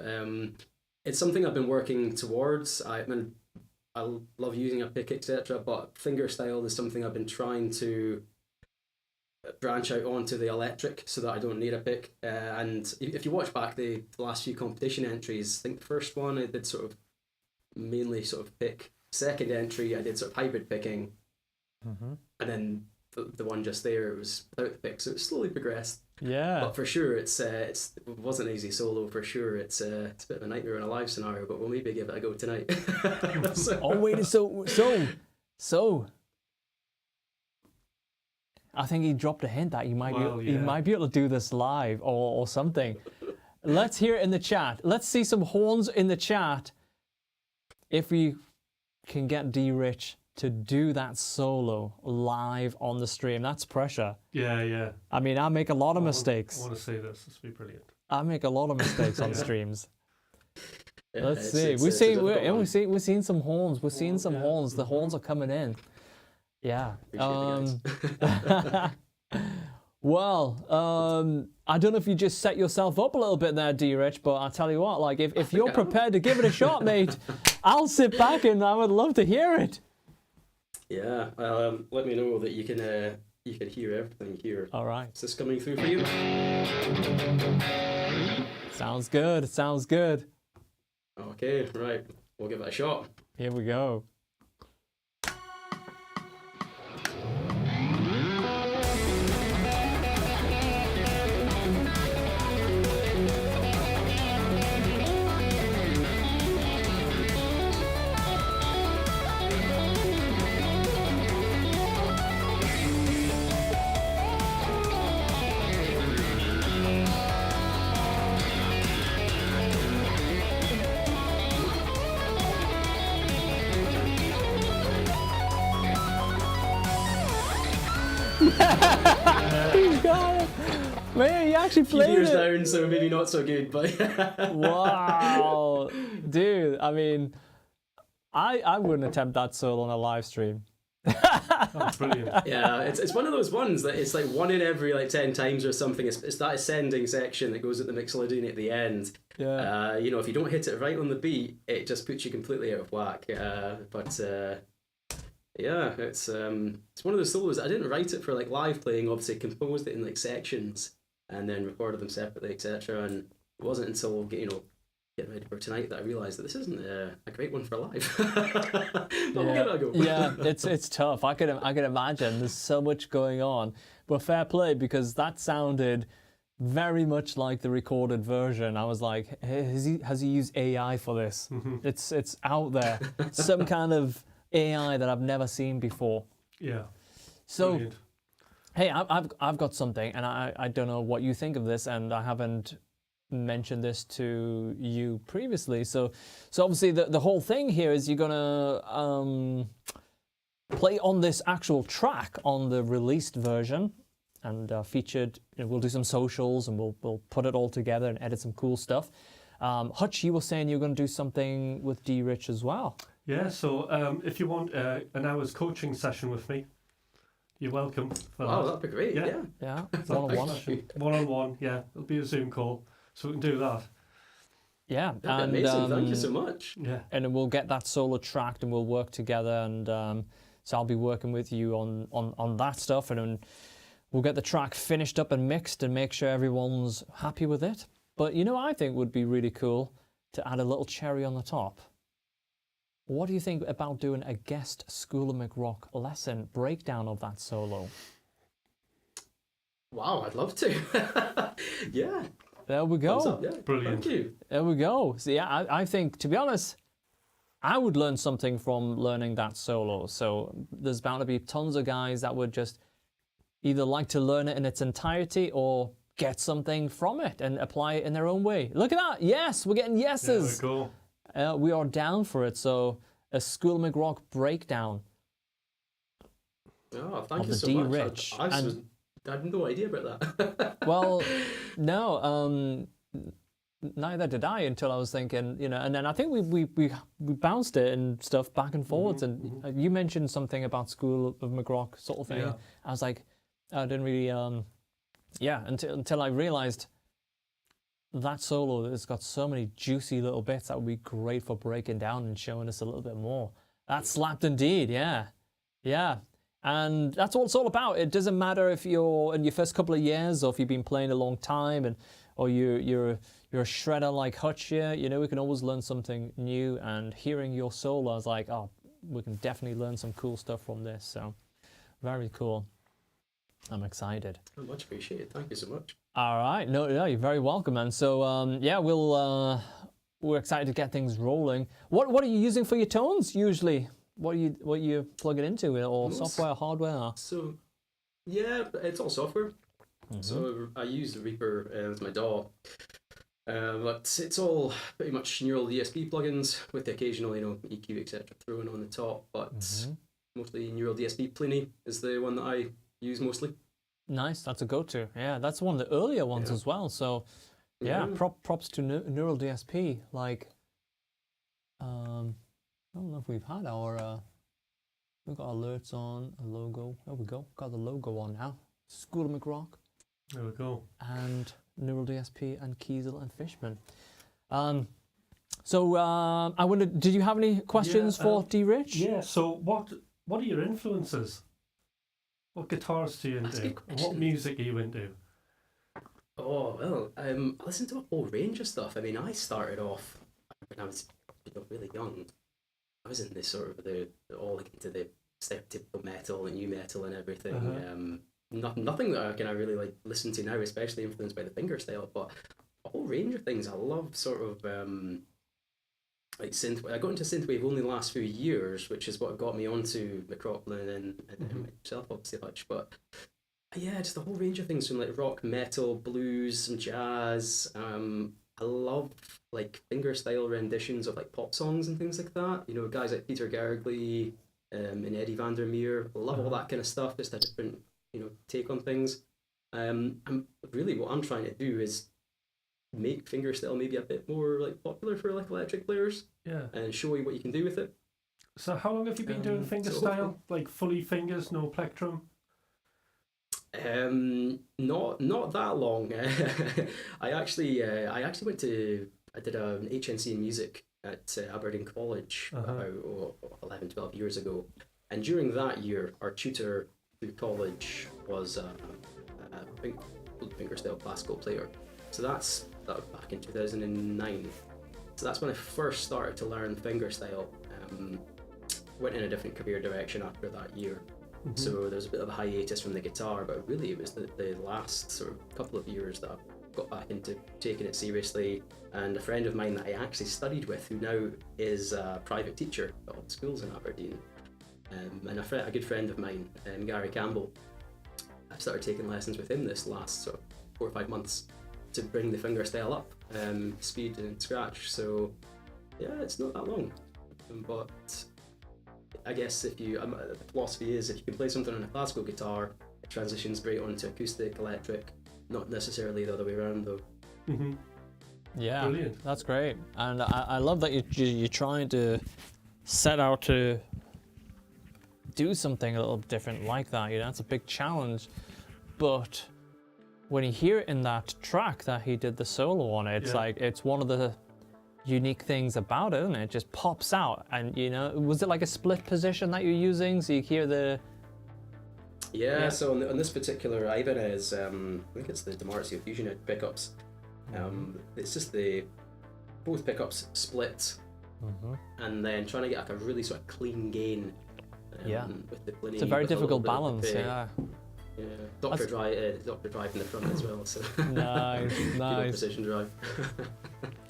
It's something I've been working towards. I love using a pick, etc. But fingerstyle is something I've been trying to branch out onto the electric so that I don't need a pick. And if you watch back the last few competition entries, I think the first one I did sort of mainly sort of pick. Second entry I did sort of hybrid picking, and then the one just there, it was without the pick. So it slowly progressed. Yeah. But for sure, it wasn't an easy solo. For sure, it's a bit of a nightmare in a live scenario. But we'll maybe give it a go tonight. Oh wait, so. I think he dropped a hint that he might be able to do this live or something. Let's hear it in the chat. Let's see some horns in the chat if we can get D-Rich to do that solo live on the stream. That's pressure. Yeah. I mean, I make a lot of mistakes. I want to say this. This will be brilliant. I make a lot of mistakes on streams. Yeah, Let's see. We've seen some horns. We're seeing some horns. The horns are coming in. Yeah. Well, I don't know if you just set yourself up a little bit there, D-Rich, but I'll tell you what, like, if you're prepared to give it a shot, mate, I'll sit back and I would love to hear it. Yeah, let me know that you can hear everything here. All right. Is this coming through for you? Sounds good. Sounds good. Okay, right. We'll give it a shot. Here we go. He's got it. Man, he actually played Few years it. down, so maybe not so good, but Wow. Dude, I mean, I wouldn't attempt that solo on a live stream. That's brilliant. yeah, it's one of those ones that it's like one in every like 10 times or something. It's that ascending section that goes at the Mixolydian at the end. Yeah. You know, if you don't hit it right on the beat, it just puts you completely out of whack. Yeah, it's one of those solos. I didn't write it for like live playing. Obviously, composed it in like sections and then recorded them separately, etc. And it wasn't until getting ready for tonight that I realised that this isn't a great one for live. But we'll give it a go. Yeah, it's tough. I can imagine. There's so much going on, but fair play because that sounded very much like the recorded version. I was like, hey, has he used AI for this? It's out there. Some kind of AI that I've never seen before. Yeah. So, Brilliant. hey, I've got something, and I don't know what you think of this, and I haven't mentioned this to you previously. So obviously the whole thing here is you're gonna play on this actual track on the released version, and featured. We'll do some socials, and we'll put it all together and edit some cool stuff. Hutch, you were saying you're going to do something with D-Rich as well. Yeah, so if you want an hour's coaching session with me, you're welcome for Oh, that. that'd be great. Yeah. Yeah, One-on-one. One-on-one, yeah. It'll be a Zoom call, so we can do that. Yeah, That'd be amazing. Thank you so much. Yeah. And then we'll get that solo tracked, and we'll work together. And so I'll be working with you on that stuff, and then we'll get the track finished up and mixed, and make sure everyone's happy with it. But I think would be really cool to add a little cherry on the top. What do you think about doing a guest School of McRock lesson breakdown of that solo? Wow, I'd love to. Yeah. There we Thumbs go. up, yeah. Brilliant. Thank you. There we go. So yeah, I think, to be honest, I would learn something from learning that solo. So there's bound to be tons of guys that would just either like to learn it in its entirety or get something from it and apply it in their own way. Look at that. Yes, we're getting yeses. There we go. We are down for it. So a School of McRock breakdown. Oh, thank Of you the so D-Rich. much. I had no idea about that. Well, no, neither did I until I was thinking, and then I think we bounced it and stuff back and forwards. And you mentioned something about School of McRock sort of thing. Yeah. I was like, I didn't really, until I realized that solo has got so many juicy little bits that would be great for breaking down and showing us a little bit more. That slapped indeed, yeah. And that's what it's all about. It doesn't matter if you're in your first couple of years or if you've been playing a long time or you're a shredder like Hutch here. We can always learn something new. And hearing your solo, I was like, oh, we can definitely learn some cool stuff from this. So very cool. I'm excited. Much appreciated. Thank you so much. All right. No, you're very welcome, man. So we're excited to get things rolling. What are you using for your tones usually? What you plug it into, or software, hardware? So, yeah, it's all software. So I use the Reaper as my DAW, but it's all pretty much neural DSP plugins with the occasional, EQ etc. thrown on the top. But mostly neural DSP. Pliny is the one that I use mostly. Nice, that's a go-to. Yeah, that's one of the earlier ones as well. So, props to neural DSP. Like, I don't know if we've had our, we've got alerts on, a logo. There we go, got the logo on now. School of McRock. There we go. And Neural DSP and Kiesel and Fishman. So I wonder, did you have any questions for D Rich? Yeah. So what are your influences? What guitars do you into? What music are you into? Oh, well, I listen to a whole range of stuff. I mean, I started off when I was really young. I was in this sort of all like into the stereotypical metal and new metal and everything. Nothing that I really like listen to now, especially influenced by the fingerstyle, but a whole range of things. I love sort of like synth. I got into synthwave only the last few years, which is what got me onto McRocklin and myself obviously much. But yeah, just a whole range of things from like rock, metal, blues, some jazz. I love like fingerstyle renditions of like pop songs and things like that. You know, guys like Peter Gergely and Eddie Vandermeer. Love all that kind of stuff. Just a different, take on things. And really what I'm trying to do is make fingerstyle maybe a bit more like popular for like electric players. Yeah. And show you what you can do with it. So how long have you been doing fingerstyle? Like fully fingers, no plectrum? Not that long. I actually did an HNC in music at Aberdeen College about 11, 12 years ago, and during that year our tutor through college was a fingerstyle classical player. So that was back in 2009. So that's when I first started to learn fingerstyle. Went in a different career direction after that year. So there was a bit of a hiatus from the guitar, but really it was the last sort of couple of years that I got back into taking it seriously. And a friend of mine that I actually studied with, who now is a private teacher at all the schools in Aberdeen, and a good friend of mine, Gary Campbell, I've started taking lessons with him this last sort of 4 or 5 months to bring the fingerstyle up, speed and scratch. So yeah, it's not that long, but I guess the philosophy is if you can play something on a classical guitar, it transitions great onto acoustic, electric, not necessarily the other way around though. Yeah, brilliant. That's great. And I love that you're trying to set out to do something a little different like that. That's a big challenge. But when you hear it in that track that he did the solo on, it's like, it's one of the unique things about it, isn't it? It just pops out. And was it like a split position that you're using, so you hear the so on this particular Ibanez, I think it's the DiMarzio Fusion Edge pickups. It's just both pickups split, and then trying to get like a really sort of clean gain with the plenty. It's a very difficult balance. Doctor drive in the front as well, so nice precision drive.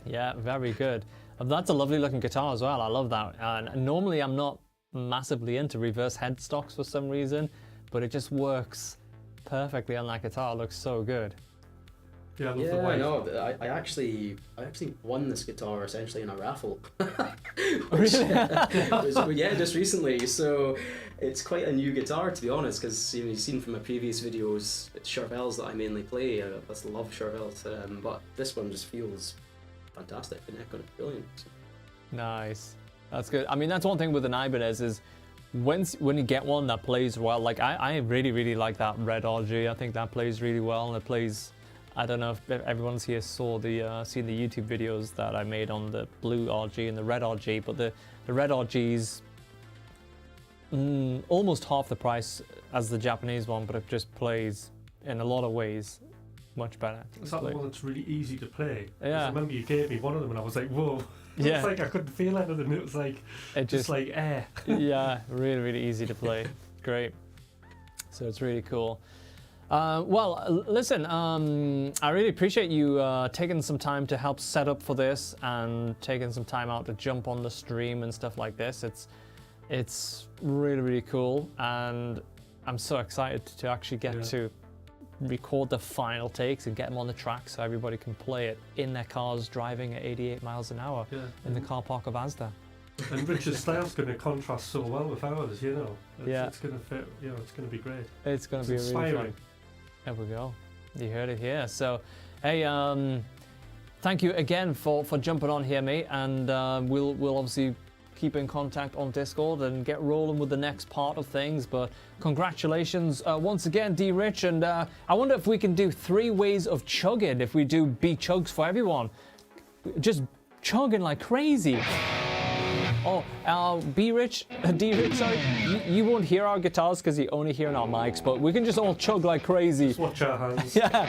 Yeah, very good. And that's a lovely looking guitar as well. I love that. And normally I'm not massively into reverse headstocks for some reason, but it just works perfectly on that guitar. It looks so good. Yeah, I love the white. No, I actually won this guitar essentially in a raffle. Really? Just recently. So it's quite a new guitar, to be honest, because you've seen from my previous videos, it's Charvels that I mainly play. I just love Charvels, but this one just feels fantastic. The neck on it, brilliant. Nice. That's good. I mean, that's one thing with an Ibanez is when you get one that plays well. Like I really like that red RG. I think that plays really well, and it plays. I don't know if everyone's here saw seen the YouTube videos that I made on the blue RG and the red RG, but the red RG's almost half the price as the Japanese one, but it just plays in a lot of ways much better. Is that the one that's really easy to play? Yeah. I remember you gave me one of them and I was like, whoa. Yeah. It's like I couldn't feel anything. It was like just like air. Yeah, really easy to play. Great. So it's really cool. Well, listen, I really appreciate you taking some time to help set up for this and taking some time out to jump on the stream and stuff like this. It's really cool, and I'm so excited to actually get to record the final takes and get them on the track so everybody can play it in their cars driving at 88 miles an hour in the car park of Asda. And Richard's style's going to contrast so well with ours, It's going to fit, it's going to be great. It's going to be really fun. There we go. You heard it here. So, hey, thank you again for jumping on here, mate. And we'll obviously keep in contact on Discord and get rolling with the next part of things. But congratulations once again, D Rich, and I wonder if we can do 3 ways of chugging if we do B chugs for everyone. Just chugging like crazy. Oh, B Rich, D Rich, sorry, you won't hear our guitars because you only hear our mics, but we can just all chug like crazy. Just watch our hands. Yeah.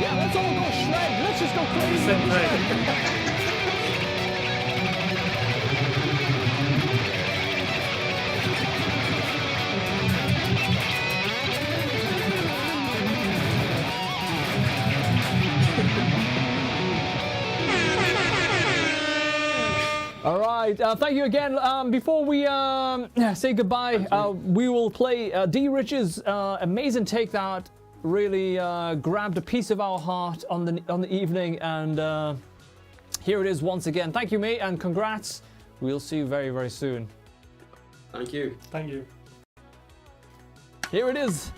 Yeah, let's all go shred. Let's just go crazy. All right, thank you again. Before we say goodbye, we will play D Rich's amazing take that really grabbed a piece of our heart on the evening, and here it is once again. Thank you, mate, and congrats. We'll see you very, very soon. Thank you. Thank you. Here it is.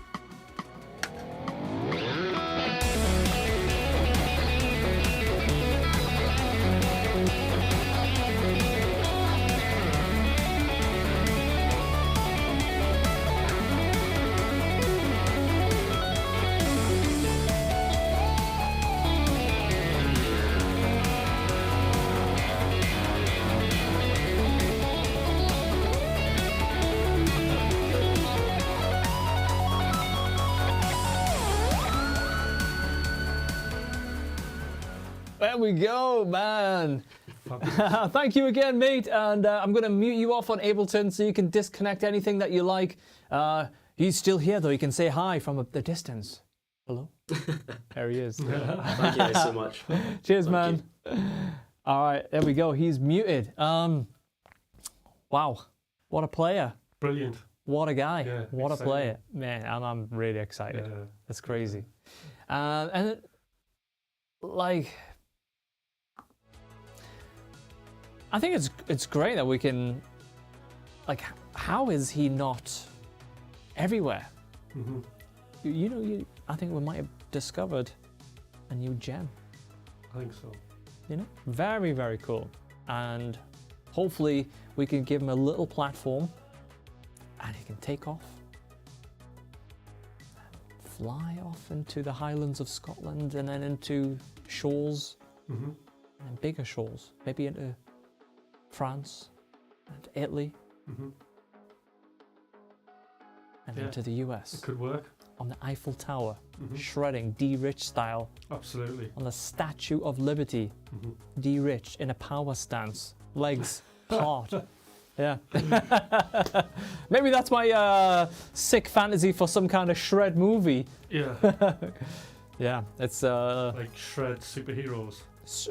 There we go, man. Thank you again, mate. And I'm going to mute you off on Ableton so you can disconnect anything that you like. He's still here, though. You can say hi from the distance. Hello? There he is. Thank you guys so much. Cheers, Thank man. All right, there we go. He's muted. Wow. What a player. Brilliant. What a guy. Yeah, what exciting. a player. Man, I'm really excited. Yeah. That's crazy. And like, I think it's great that we can, like, how is he not everywhere? Mm-hmm. You know, I think we might have discovered a new gem. I think so. You know, very, very cool. And hopefully we can give him a little platform and he can take off, fly off into the Highlands of Scotland and then into shores, Mm-hmm. and then bigger shores, maybe into France and Italy, Mm-hmm. and Yeah. into the US It could work. on the Eiffel Tower, Mm-hmm. shredding D Rich style Absolutely. on the Statue of Liberty. Mm-hmm. D Rich in a power stance, legs apart. Yeah. Maybe that's my sick fantasy for some kind of shred movie. Yeah. Yeah, it's Like shred superheroes.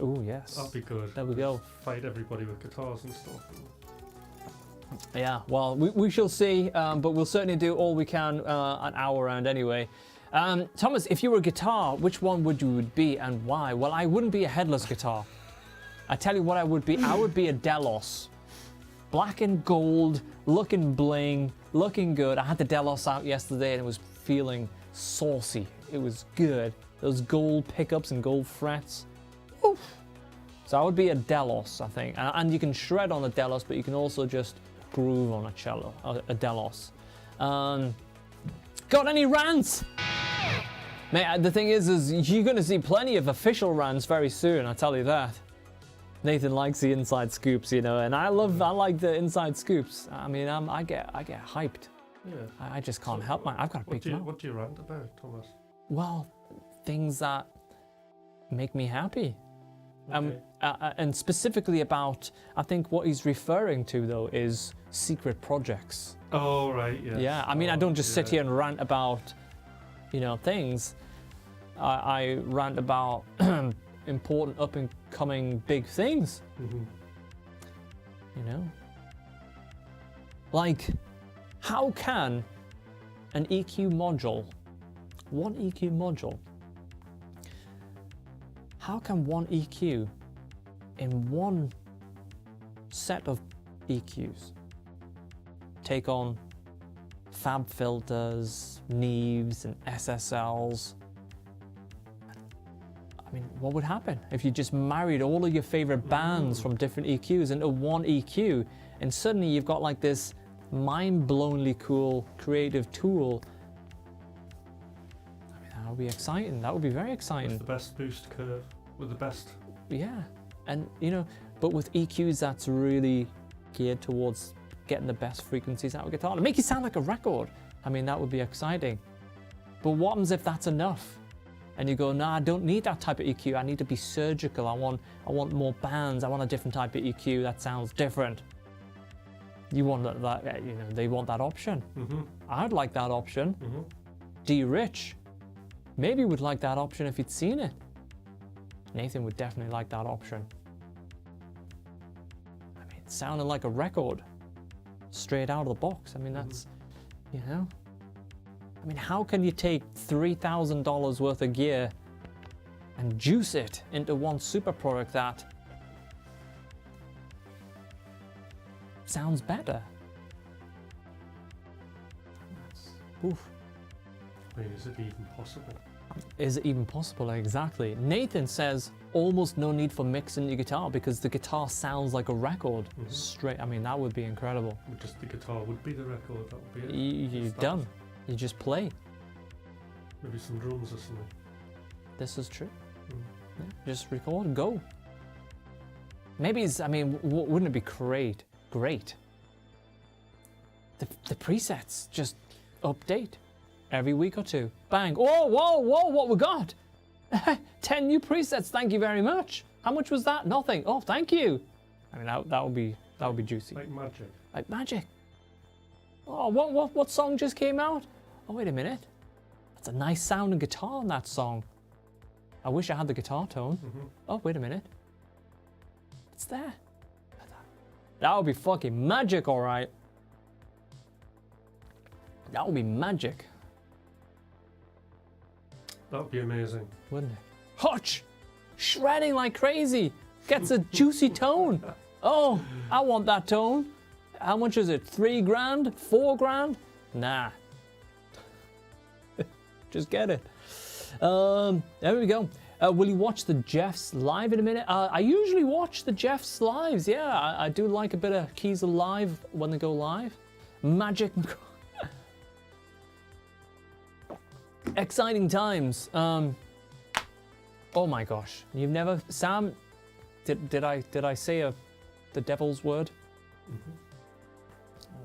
oh yes. That'd be good. There we go. Fight everybody with guitars and stuff. Yeah, well, we shall see, but we'll certainly do all we can at our end anyway. Thomas, if you were a guitar, which one would you be and why? Well, I wouldn't be a headless guitar. I tell you what I would be. I would be a Delos. Black and gold, looking bling, looking good. I had the Delos out yesterday and it was feeling saucy. It was good. Those gold pickups and gold frets. Oof. So I would be a Delos, I think. And you can shred on a Delos, but you can also just groove on a cello, a Delos. Got any rants? Mate, the thing is you're going to see plenty of official rants very soon, I tell you that. Nathan likes the inside scoops, you know, and I like the inside scoops. I mean, I get hyped. Yeah. I just can't help I've got a big mouth. What do you rant about, Thomas? Well, things that make me happy. Okay. And specifically about, I think what he's referring to though is secret projects. Oh, right, yeah. Yeah, I mean, I don't just sit here and rant about, you know, things. I rant about important up and coming big things, Mm-hmm. you know? Like, how can an EQ module, one EQ module, how can one EQ in one set of EQs take on fab filters, Neves and SSLs I mean, what would happen if you just married all of your favorite bands from different EQs into one EQ, and suddenly you've got like this mind-blowingly cool creative tool? I mean, that would be exciting. That would be very exciting. With the best boost curve, with the best. Yeah, and you know, but with EQs, that's really geared towards getting the best frequencies out of a guitar to make it sound like a record. I mean, that would be exciting. But what happens if that's enough? And you go, nah, I don't need that type of EQ. I need to be surgical. I want more bands. I want a different type of EQ that sounds different. You want that, you know, they want that option. I'd like that option. D. Rich maybe would like that option if he'd seen it. Nathan would definitely like that option. I mean, it sounded like a record straight out of the box. I mean, that's, you know. I mean, how can you take $3,000 worth of gear and juice it into one super product that sounds better? Oof. I mean, is it even possible? Is it even possible? Exactly. Nathan says almost no need for mixing your guitar because the guitar sounds like a record. Straight. I mean, that would be incredible. Just the guitar would be the record. That would be it. You're done. You just play. Maybe some drums or something. This is true. Yeah, just record and go. Maybe it's, I mean, wouldn't it be great? The presets just update every week or two. Bang. Oh, whoa, what we got? 10 new presets, thank you very much. How much was that? Nothing. Oh, thank you. I mean, that would be juicy. Like magic. Like magic. Oh, what song just came out? Oh, wait a minute. That's a nice sounding guitar on that song. I wish I had the guitar tone. Oh, wait a minute. It's there. That would be fucking magic, all right. That would be magic. That would be amazing. Wouldn't it? Hutch! Shredding like crazy. Gets a juicy tone. Oh, I want that tone. How much is it? 3 grand? 4 grand? Nah. Just get it. There we go. Will you watch the Jeffs live in a minute? I usually watch the Jeffs lives. Yeah, I do like a bit of Kiesel live when they go live. Magic. Exciting times. Oh my gosh. You've never, Sam, did I say the devil's word? Oh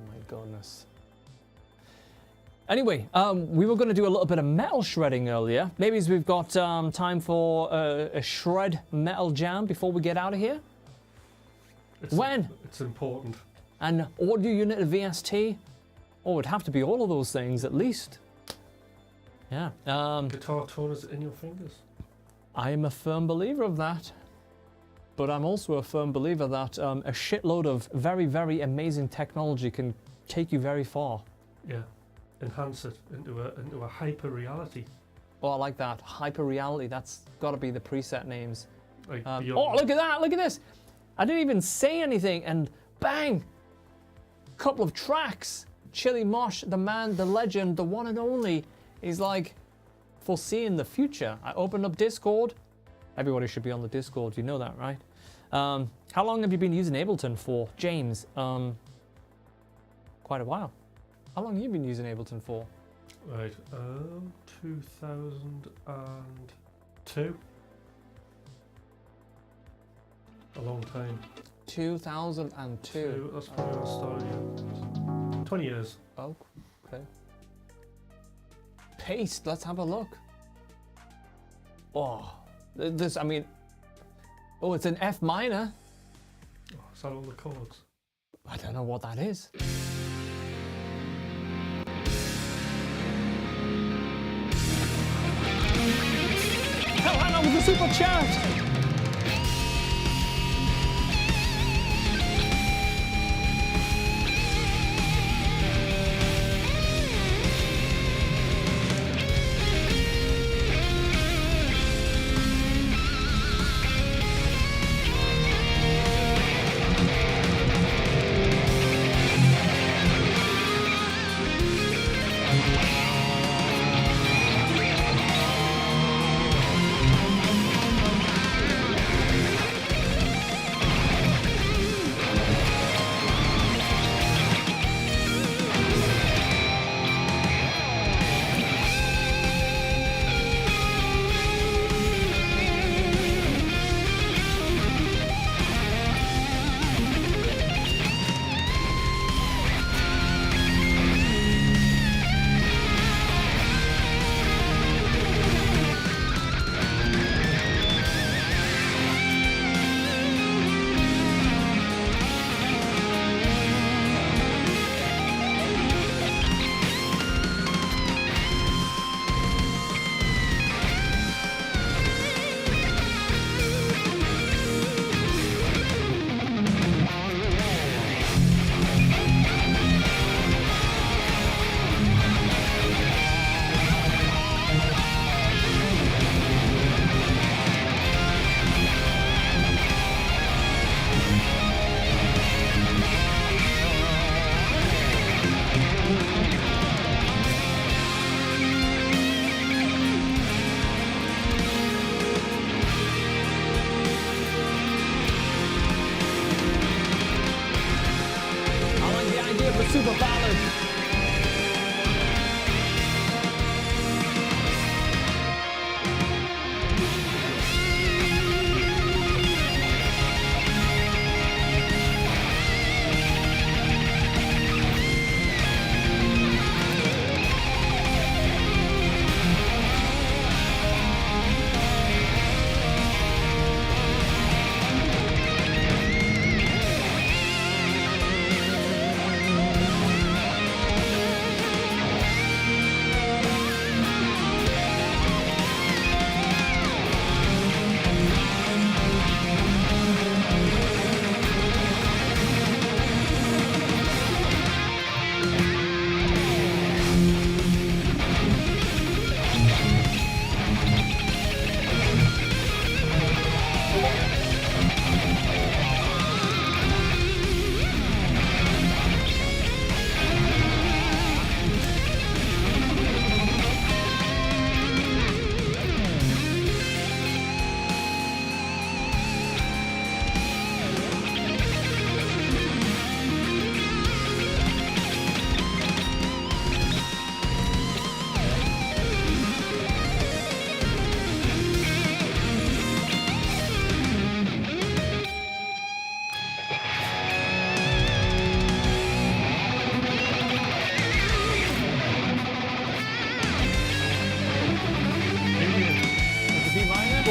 my goodness. Anyway, we were going to do a little bit of metal shredding earlier. Maybe we've got time for a shred metal jam before we get out of here. When? It's important. An audio unit of VST? Oh, it'd have to be all of those things at least. Yeah. Guitar tone is in your fingers. I am a firm believer of that. But I'm also a firm believer that a shitload of very, very amazing technology can take you very far. Yeah. Enhance it into a hyper reality. Oh, I like that. Hyper reality. That's got to be the preset names. Like oh, look at that. Look at this. I didn't even say anything and bang. Couple of tracks. Chili Mosh, the man, the legend, the one and only. He's like foreseeing the future. I opened up Discord. Everybody should be on the Discord. You know that, right? How long have you been using Ableton for? James, quite a while. How long have you been using Ableton for? Right, 2002. A long time. 2002. That's when I started. 20 years. Oh, okay. Paste, let's have a look. Oh, this, I mean, oh, it's an F minor. Oh, is that all the chords? I don't know what that is. Oh, hang on with the super chat.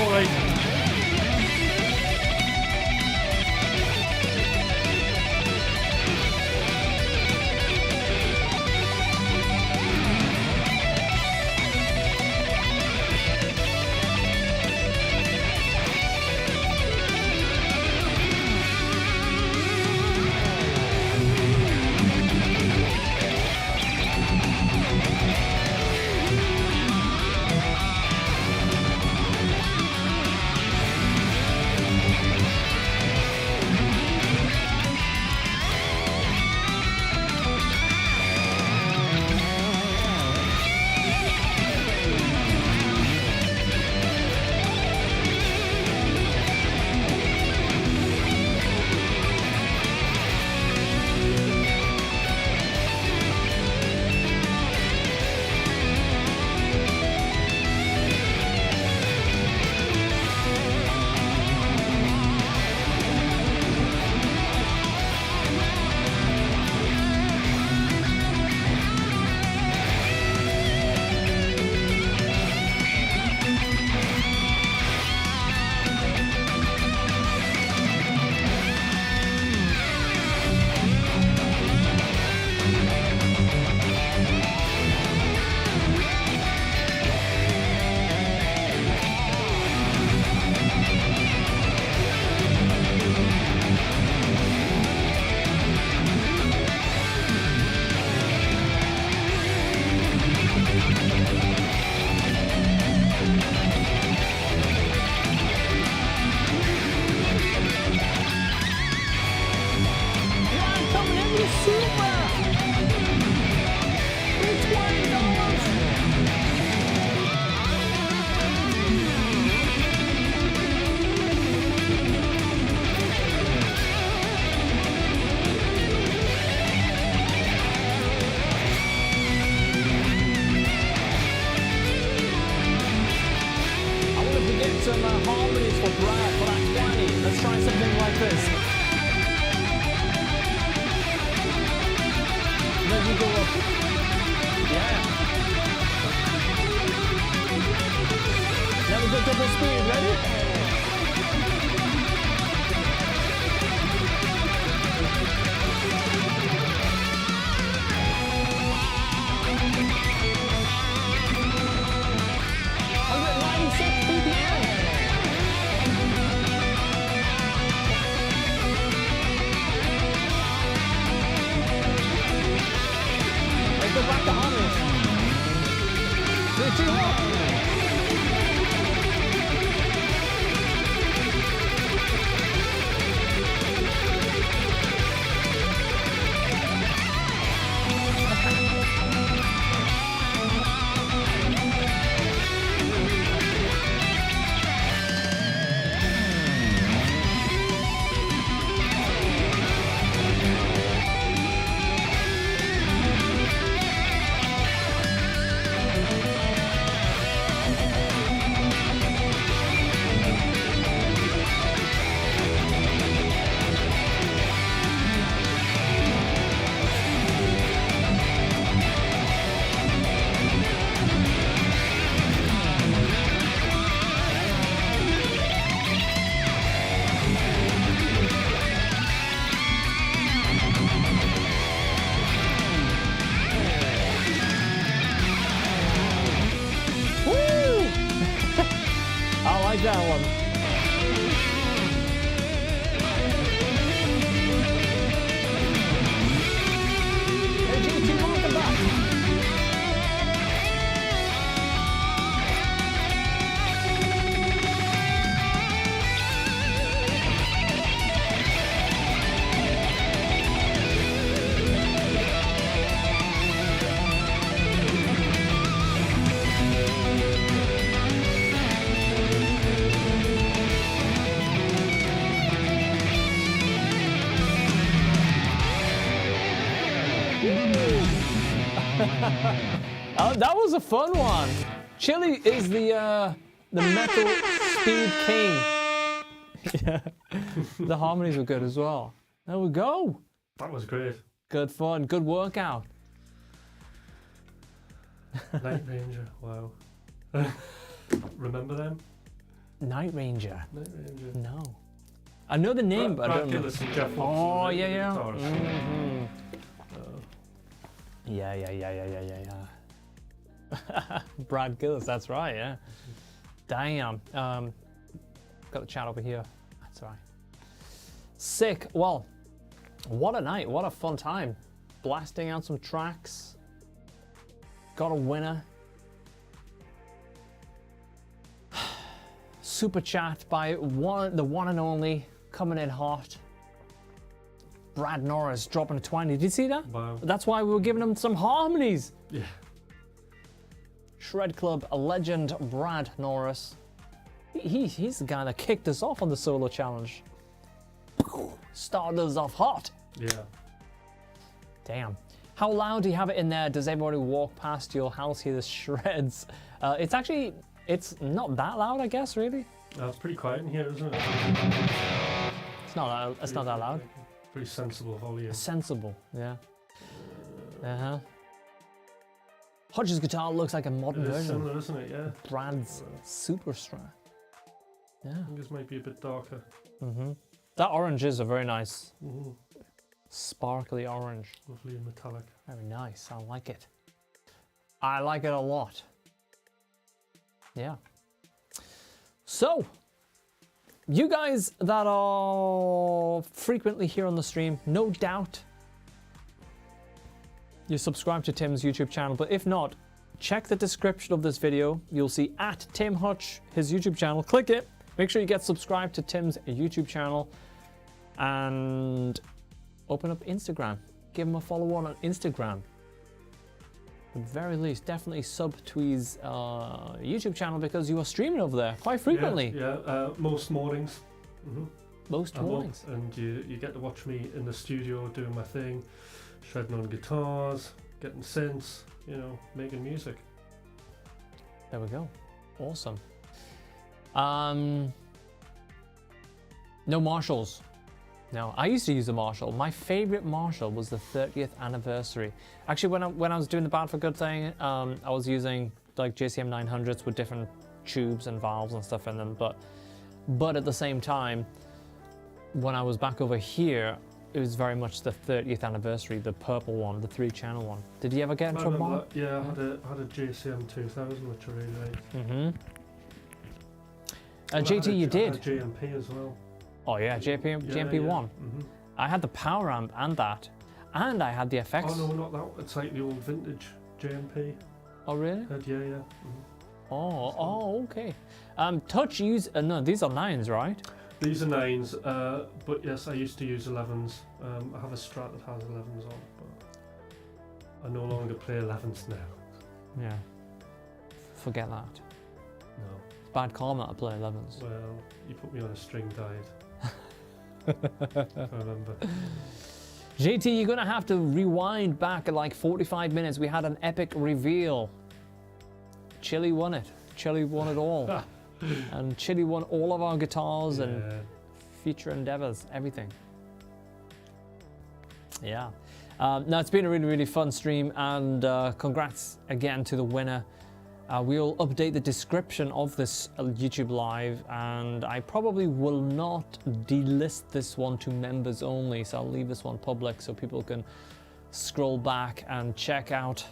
alright. Some harmonies for Brad for that 20. Let's try something like this. Then you go up. Yeah. Now we go double speed. Ready? Go back to harmonies. 3, 2, 1. That one. Hey, GT, welcome back. Oh, that was a fun one. Chili is the metal speed king. Yeah, the harmonies were good as well. There we go. That was great. Good fun, good workout. Night Ranger, wow. Remember them? Night Ranger. Night Ranger. No. I know the name, but I don't know. Gillis and Jeff Oh, Watson, yeah, yeah. guitars. Mhm. Yeah. Brad Gillis, that's right, yeah. Damn. Got the chat over here. That's all right. Sick. Well, what a night. What a fun time. Blasting out some tracks. Got a winner. Super chat by the one and only, coming in hot. Brad Norris dropping a 20. Did you see that? Wow. That's why we were giving him some harmonies. Yeah. Shred Club legend Brad Norris. He's the guy that kicked us off on the solo challenge. Started us off hot. Yeah. Damn. How loud do you have it in there? Does everybody walk past your house hear the shreds? It's not that loud, I guess, really. It's pretty quiet in here, isn't it? It's not loud. It's not that loud. Pretty sensible volume. Sensible, yeah. Uh-huh. Hodge's guitar looks like a modern It's version. similar, isn't it? Yeah. Brad's Super Strat. Yeah. I think this might be a bit darker. Mm-hmm. That orange is a very nice, Mm-hmm. sparkly orange. Lovely and metallic. Very nice. I like it. I like it a lot. Yeah. So, you guys that are frequently here on the stream, no doubt you subscribe to Tim's YouTube channel, but if not, check the description of this video. You'll see @TimHutch, his YouTube channel. Click it. Make sure you get subscribed to Tim's YouTube channel and open up Instagram. Give him a follow on Instagram. At the very least, definitely sub to his YouTube channel because you are streaming over there quite frequently. Yeah, most mornings. Mm-hmm. Most mornings. And you get to watch me in the studio doing my thing, shredding on guitars, getting synths, you know, making music. There we go. Awesome. No Marshalls. No, I used to use a Marshall. My favorite Marshall was the 30th anniversary. Actually, when I was doing the Bad for Good thing, I was using like JCM 900s with different tubes and valves and stuff in them. But at the same time, when I was back over here, it was very much the 30th anniversary, the purple one, the 3-channel one. Did you ever get into a Marshall? Yeah, I had a JCM 2000, which I really liked. Mm-hmm. JT, you did. I had JMP as well. Oh yeah, JMP1. Mm-hmm. I had the power amp and that, and I had the effects. Oh no, not that. It's like the old vintage JMP. Oh really? Yeah. Mm-hmm. Oh, okay. Touch use no, these are 9s, right? These are 9s, but yes, I used to use 11s. I have a Strat that has 11s on, but I no longer play 11s now. Yeah. Forget that. No. It's bad karma to play 11s. Well, you put me on a string diet. I remember. JT, you're gonna have to rewind back at like 45 minutes. We had an epic reveal. Chili won it. Chili won it all. And Chili won all of our guitars and future endeavors, everything. Yeah. No, it's been a really, really fun stream, and congrats again to the winner. We'll update the description of this YouTube live, and I probably will not delist this one to members only, so I'll leave this one public so people can scroll back and check out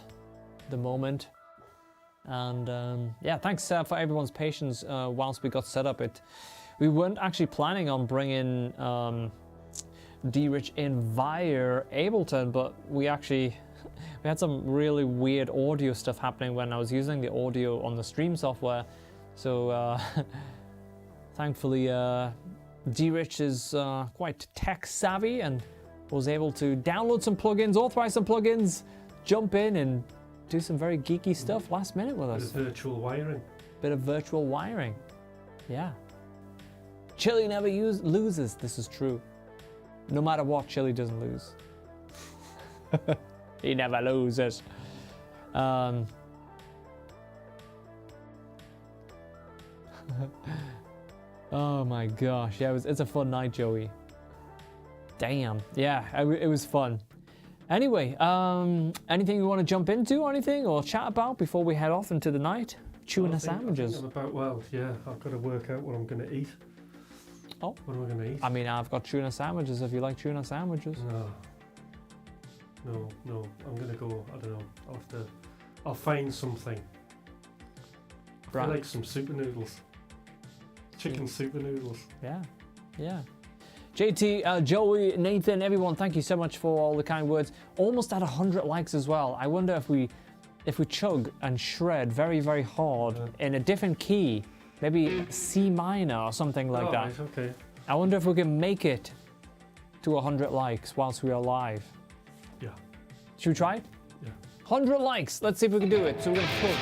the moment. And yeah, thanks for everyone's patience whilst we got set up. We weren't actually planning on bringing D-Rich in via Ableton, but we had some really weird audio stuff happening when I was using the audio on the stream software. So thankfully D-Rich is quite tech savvy and was able to download some plugins, authorize some plugins, jump in and do some very geeky stuff last minute with us. Bit of virtual wiring. Bit of virtual wiring. Yeah. Chili never loses. This is true. No matter what, Chili doesn't lose. He never loses. Oh my gosh. Yeah, it's a fun night, Joey. Damn. Yeah, it was fun. Anyway, anything you want to jump into or anything or chat about before we head off into the night? tuna I think sandwiches. I'm about, well, yeah, I've got to work out what I'm going to eat. Oh. What am I going to eat? I mean, I've got tuna sandwiches if you like tuna sandwiches. No, I'm going to go, I don't know, I'll find something. I Right. like some super noodles. Chicken super noodles. Yeah, yeah. JT, Joey, Nathan, everyone, thank you so much for all the kind words. Almost at 100 likes as well. I wonder if we chug and shred very, very hard in a different key, maybe C minor or something like that. Right, okay. I wonder if we can make it to 100 likes whilst we are live. Yeah. Should we try it? Yeah. 100 likes. Let's see if we can do it. So we're going to put...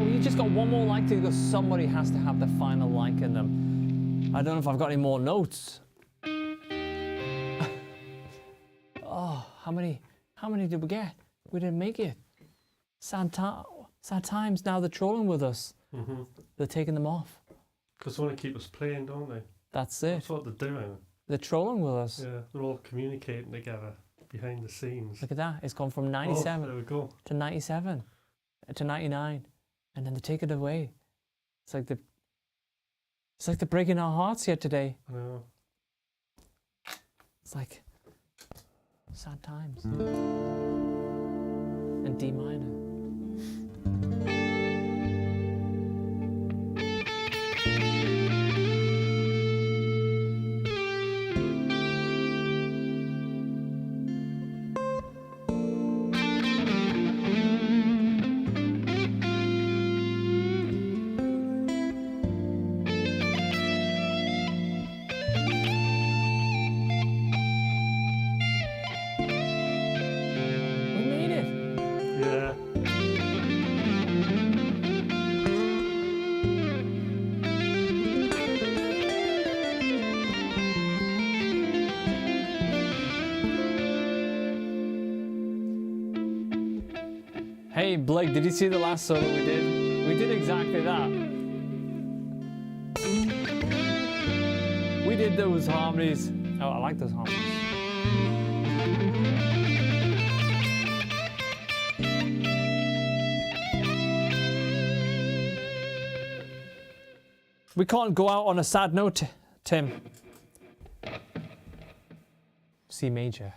You just got one more like to go. Somebody has to have the final like in them. I don't know if I've got any more notes. Oh, how many did we get? We didn't make it. Sad times. Now they're trolling with us. Mm-hmm. They're taking them off. Because they want to keep us playing, don't they? That's it. That's what they're doing. They're trolling with us. Yeah, they're all communicating together behind the scenes. Look at that. It's gone from 97 there we go. to 97 to 99. And then they take it away. It's like they're breaking our hearts here today. I know. It's like sad times. And D minor. Hey Blake, did you see the last solo we did? We did exactly that. We did those harmonies. Oh, I like those harmonies. We can't go out on a sad note, Tim. C major.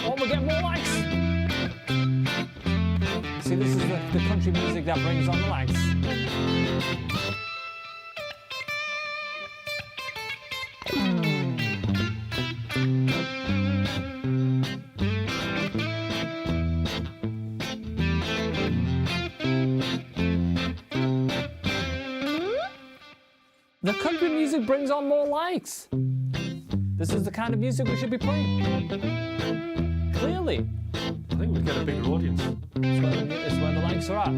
Oh, we're getting more likes. See, this is the country music that brings on the likes. The country music brings on more likes. This is the kind of music we should be playing. Clearly. I think we'd get a bigger audience. It's where the likes are at.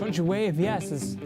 Country wave, yes, is.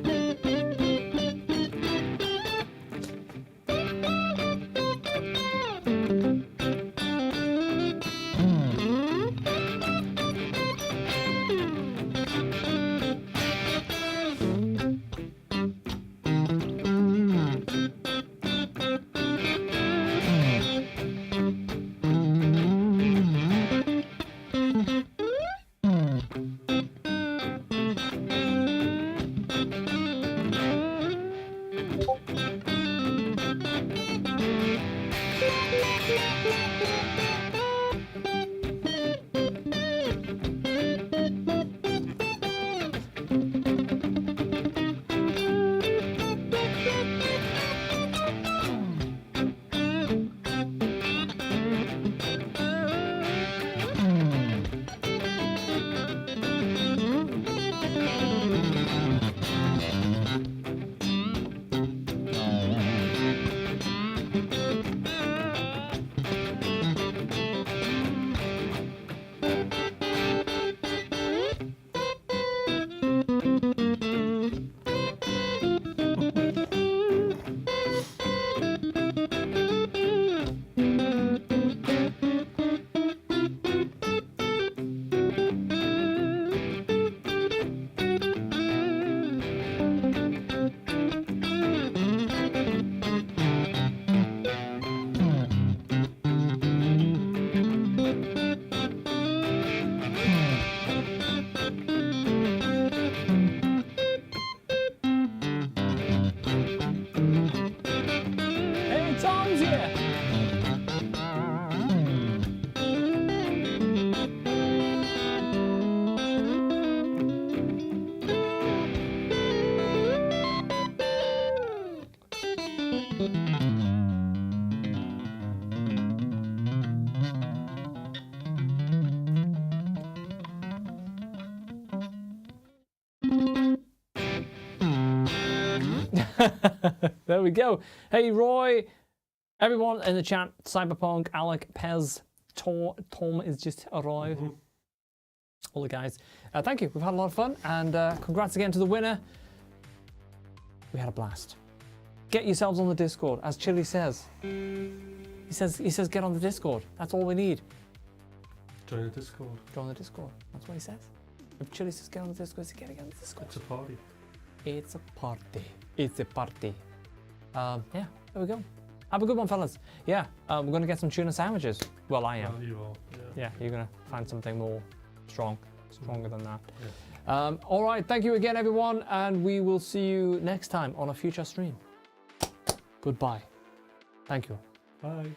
There we go. Hey, Roy, everyone in the chat, Cyberpunk, Alec, Pez, Tom is just arrived. All the guys. Thank you. We've had a lot of fun, and congrats again to the winner. We had a blast. Get yourselves on the Discord, as Chili says. He says get on the Discord. That's all we need. Join the Discord. Join the Discord. That's what he says. If Chili says get on the Discord, he says get on the Discord. It's a party. It's a party. It's a party. Yeah, there we go. Have a good one, fellas. Yeah, we're going to get some tuna sandwiches. Well, I am. Well, you are. Yeah, you're going to find something more stronger than that. Yeah. All right, thank you again, everyone, and we will see you next time on a future stream. Goodbye. Thank you. Bye.